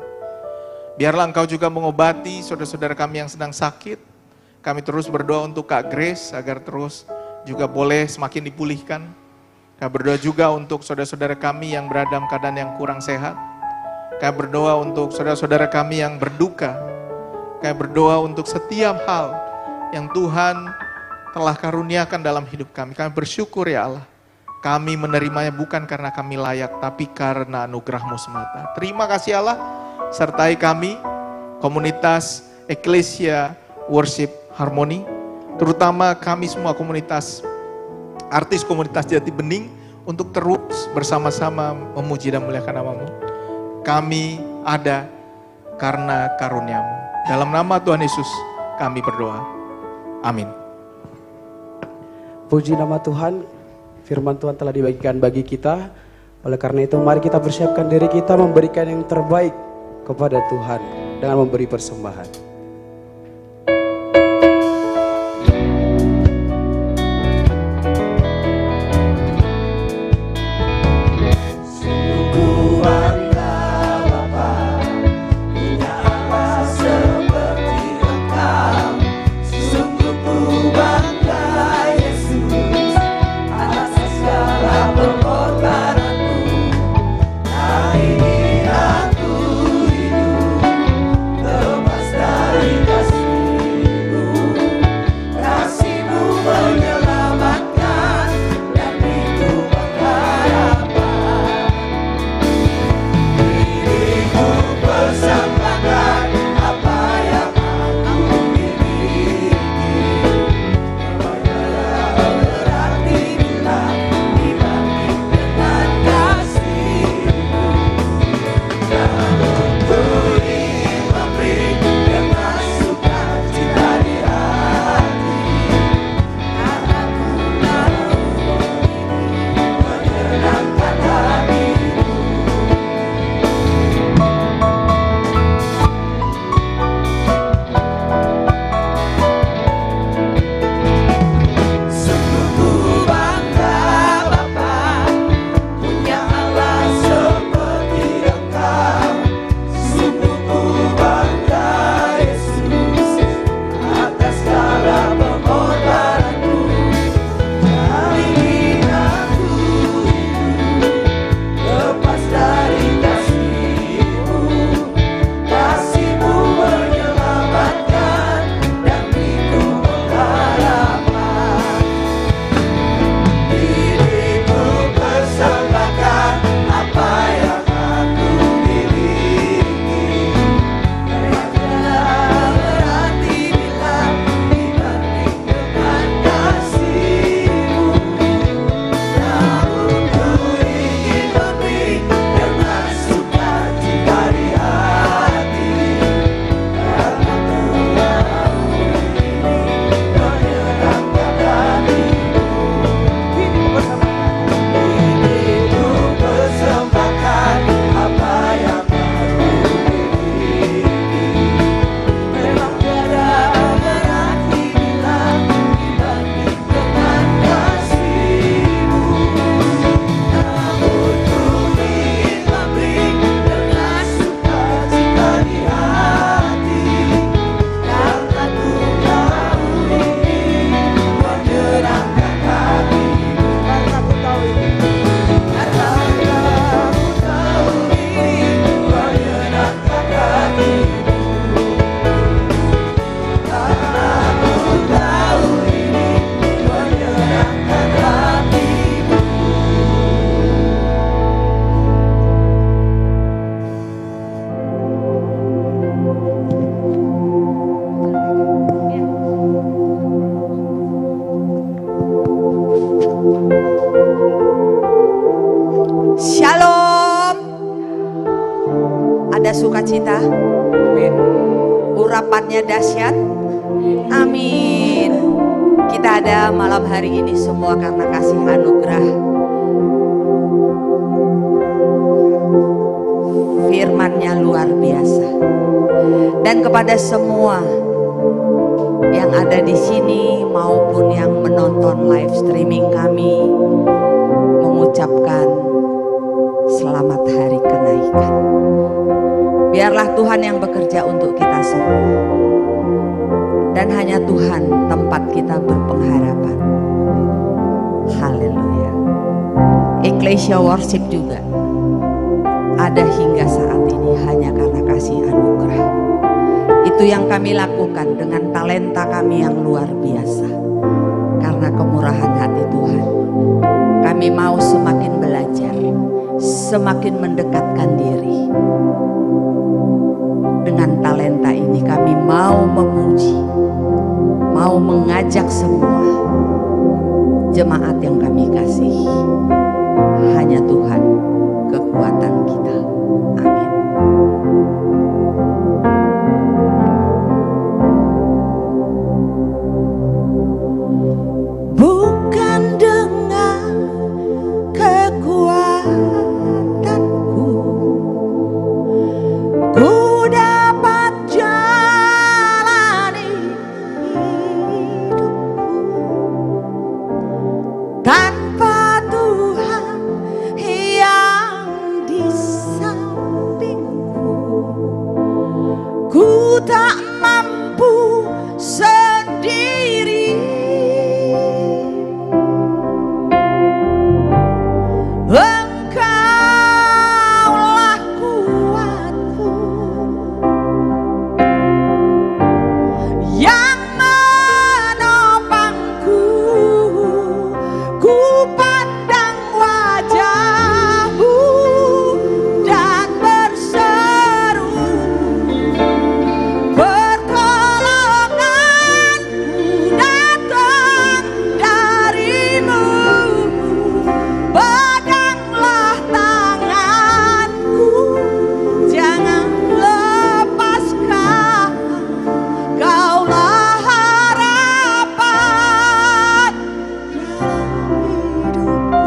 Biarlah Engkau juga mengobati saudara-saudara kami yang sedang sakit. Kami terus berdoa untuk Kak Grace agar terus juga boleh semakin dipulihkan. Kami berdoa juga untuk saudara-saudara kami yang berada dalam keadaan yang kurang sehat. Kami berdoa untuk saudara-saudara kami yang berduka. Kami berdoa untuk setiap hal yang Tuhan telah karuniakan dalam hidup kami. Kami bersyukur ya Allah. Kami menerimanya bukan karena kami layak, tapi karena anugerah-Mu semata. Terima kasih Allah, sertai kami, komunitas Ecclesia Worship Harmony, terutama kami semua komunitas, artis komunitas Jati Bening, untuk terus bersama-sama memuji dan memuliakan nama-Mu. Kami ada karena karunia-Mu. Dalam nama Tuhan Yesus kami berdoa. Amin. Puji nama Tuhan, firman Tuhan telah dibagikan bagi kita. Oleh karena itu mari kita persiapkan diri kita memberikan yang terbaik kepada Tuhan dengan memberi persembahan. Lepas sukacita. Urapannya dahsyat. Amin. Kita ada malam hari ini semua karena kasih anugerah. Firman-Nya luar biasa. Dan kepada semua yang ada di sini maupun yang menonton live streaming kami, mengucapkan selamat hari kenaikan. Biarlah Tuhan yang bekerja untuk kita semua. Dan hanya Tuhan tempat kita berpengharapan. Haleluya. Ecclesia Worship juga ada hingga saat ini hanya karena kasih anugerah. Itu yang kami lakukan dengan talenta kami yang luar biasa. Karena kemurahan hati Tuhan, kami mau semakin belajar, semakin mendekatkan diri. Dengan talenta ini kami mau memuji, mau mengajak semua jemaat yang kami kasihi. Hanya Tuhan kekuatan kita. Amin. Bukan dengan kekuatanku ku dapat jalani hidupku, tanpa Tuhan yang di sampingku ku tak mampu sendiri. Engkaulah kuatku yang menopangku. Ku pandang wajah-Mu dan berseru, pertolonganku datang dari-Mu. Peganglah tanganku, jangan lepaskan. Kaulah harapan dalam hidupku.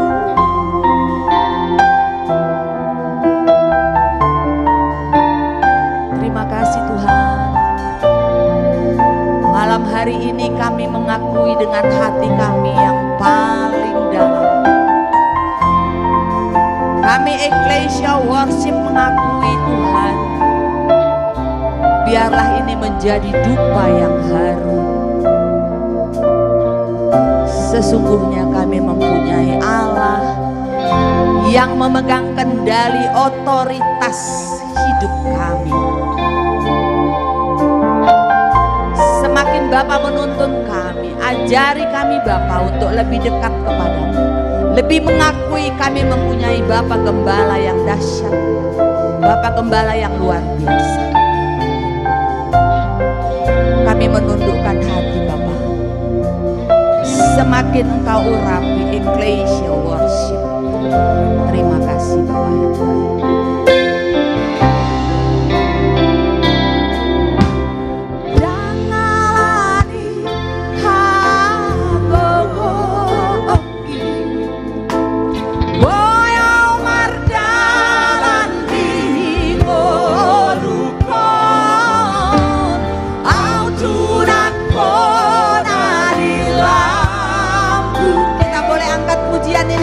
Terima kasih Tuhan. Malam hari ini kami mengakui dengan hati kami yang paling dalam. Kami Ecclesia Worship mengakui Tuhan, biarlah ini menjadi dupa yang harum. Sesungguhnya kami mempunyai Allah yang memegang kendali otoritas hidup kami. Semakin Bapa menuntun kami, ajari kami Bapa untuk lebih dekat kepadamu, lebih mengakui kami mempunyai Bapa Gembala yang dahsyat, Bapa Gembala yang luar biasa. Kami menundukkan hati Bapa, semakin Engkau urapi Ecclesia Worship. Terima kasih Tuhan.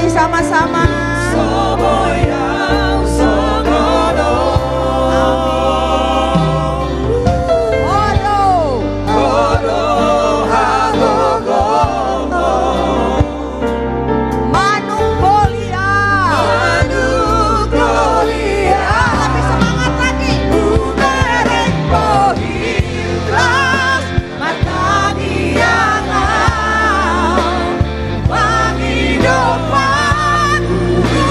Sama-sama. Hidupan ku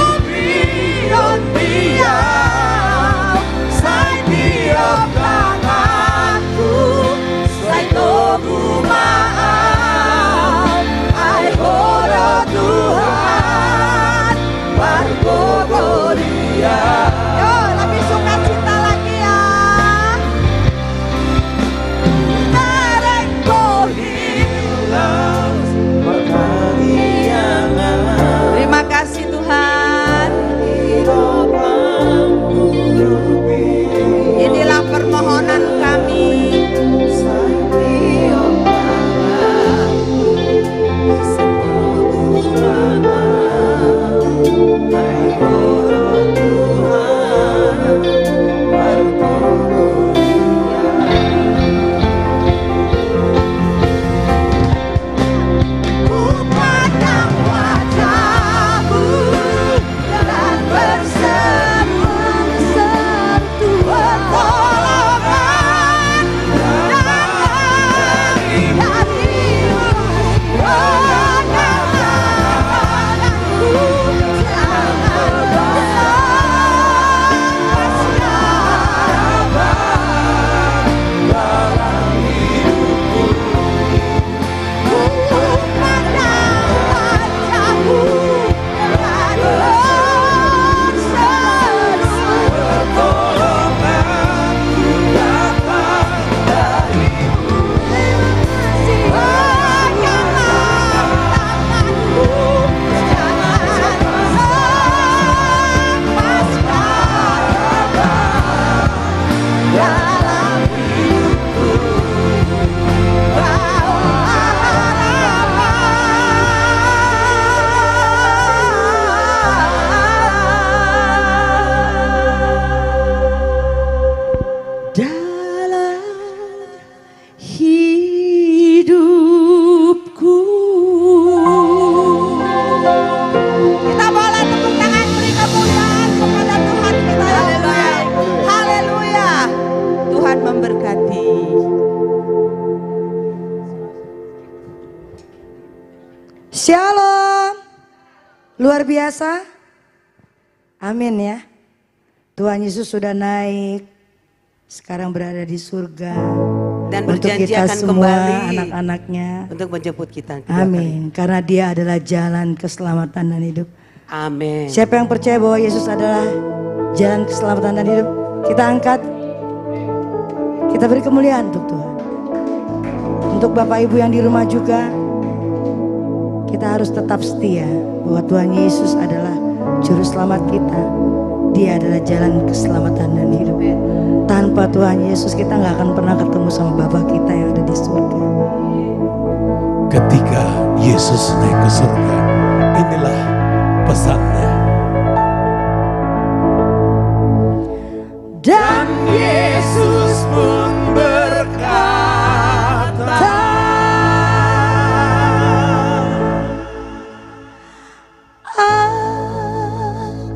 biasa? Amin ya. Tuhan Yesus sudah naik, sekarang berada di surga. Dan untuk berjanji kita akan semua kembali anak-anaknya. untuk menjemput kita. Amin. Karena dia adalah jalan keselamatan dan hidup. Amin. Siapa yang percaya bahwa Yesus adalah jalan keselamatan dan hidup, kita angkat. Kita beri kemuliaan untuk Tuhan. Untuk Bapak Ibu yang di rumah juga, kita harus tetap setia bahwa Tuhan Yesus adalah juru selamat kita. Dia adalah jalan keselamatan dan hidup. Tanpa Tuhan Yesus kita nggak akan pernah ketemu sama Bapa kita yang ada di surga. Ketika Yesus naik ke surga, inilah pesannya. Dan Yesus pun berkata,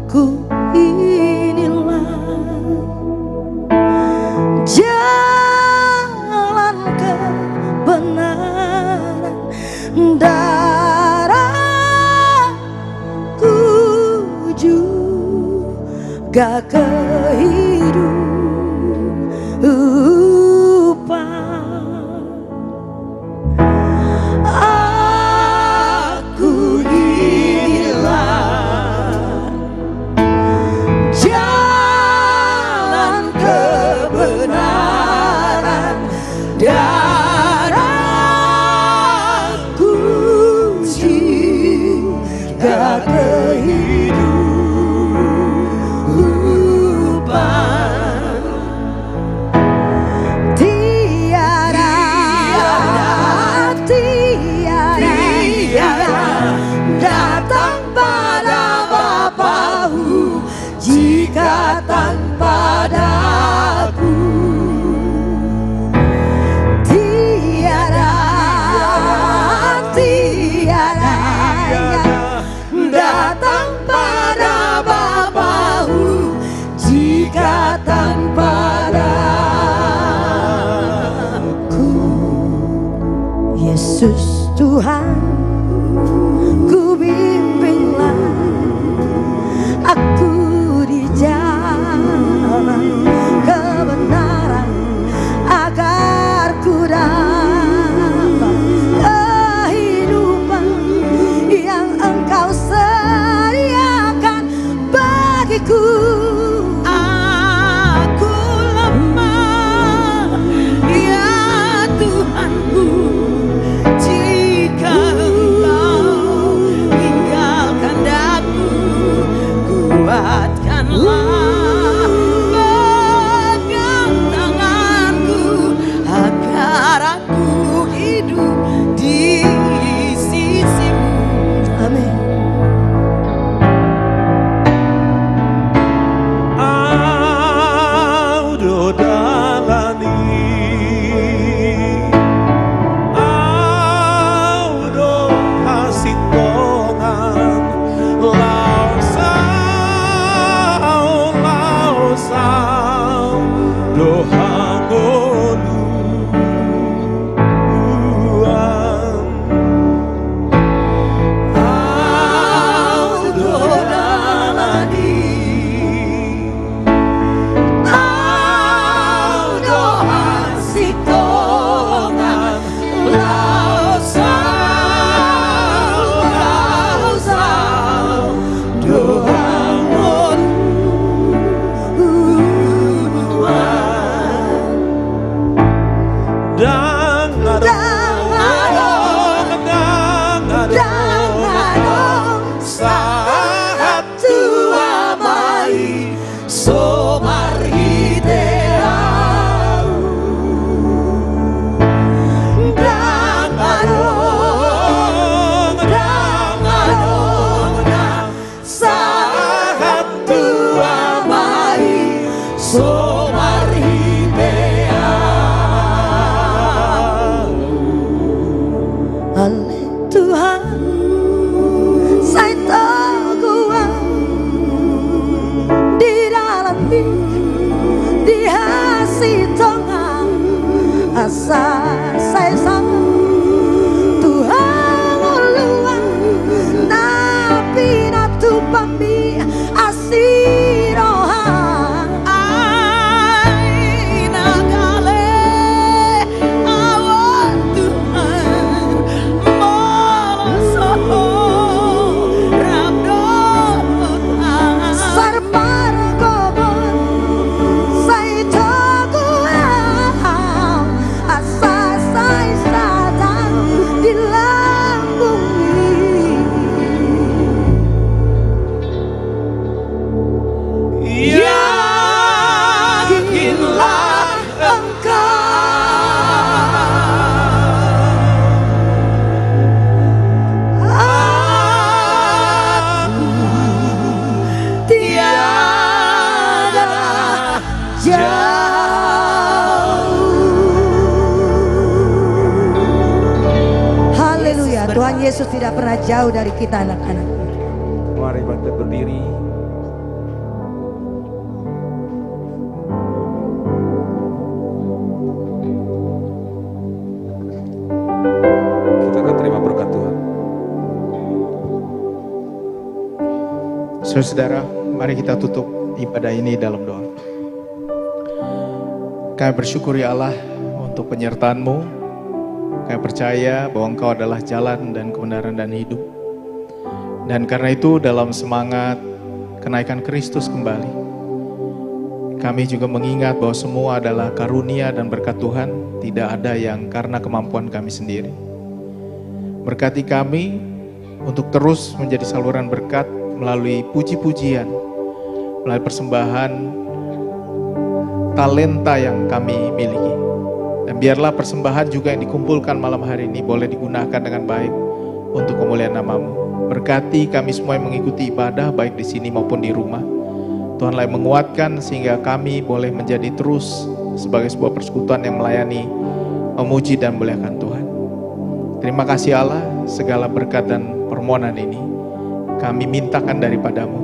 aku inilah jalan kebenaran, darahku juga kehidupan. Aku inilah jalan kebenaran, darahku juga kehidupan. Tiada datang pada Bapaku jika tanpa daku. Tiada datang pada pambi asiroha aina gale awan Tuhan molosoho rabdo sarpar gobon sai togu asa sai satan di lambung yakinlah tiada jauh. Haleluya, Tuhan Yesus tidak pernah jauh dari kita anak-anak. Mari bangkit berdiri. Kita akan terima berkat Tuhan. Saudara, mari kita tutup ibadah ini dalam doa. Kami bersyukur ya Allah untuk penyertaan-Mu. Kami percaya bahwa Engkau adalah jalan dan kebenaran dan hidup. Dan karena itu dalam semangat kenaikan Kristus kembali, kami juga mengingat bahwa semua adalah karunia dan berkat Tuhan. Tidak ada yang karena kemampuan kami sendiri. Berkati kami untuk terus menjadi saluran berkat melalui puji-pujian, melalui persembahan talenta yang kami miliki. Dan biarlah persembahan juga yang dikumpulkan malam hari ini boleh digunakan dengan baik untuk kemuliaan nama-Mu. Berkati kami semua yang mengikuti ibadah baik di sini maupun di rumah. Tuhanlah yang menguatkan sehingga kami boleh menjadi terus sebagai sebuah persekutuan yang melayani, memuji dan memuliakan Tuhan. Terima kasih Allah, segala berkat dan permohonan ini kami mintakan daripada-Mu,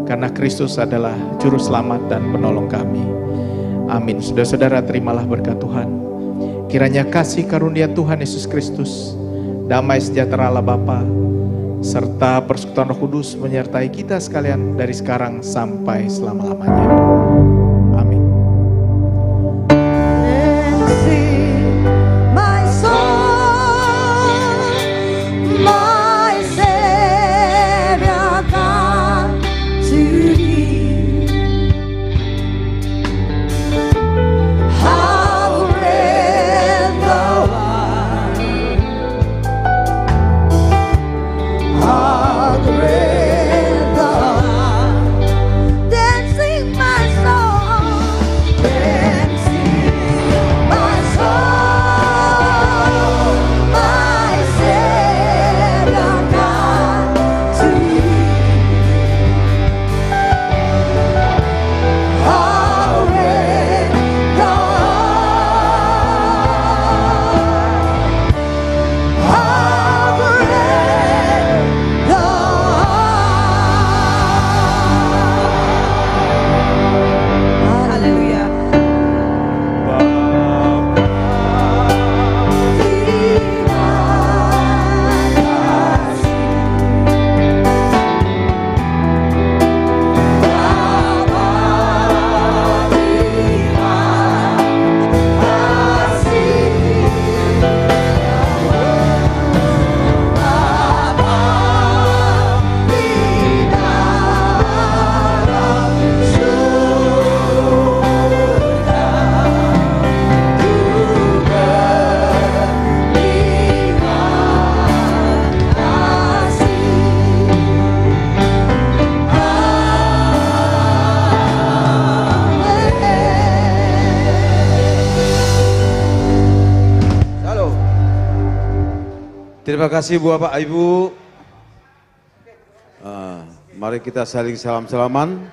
karena Kristus adalah juru selamat dan penolong kami. Amin. Saudara-saudara, terimalah berkat Tuhan. Kiranya kasih karunia Tuhan Yesus Kristus, damai sejahtera Allah Bapa, serta persekutuan Roh Kudus menyertai kita sekalian dari sekarang sampai selama-lamanya. Amin. My soul, my Savior God, to Thee. How great Thou art! How great Thou art! Then sing my soul, then sing my soul, my Savior God, to Thee. How great Thou art! How great Thou art! Haleluya. Terima kasih Bapak Ibu. Mari kita saling salam-salaman.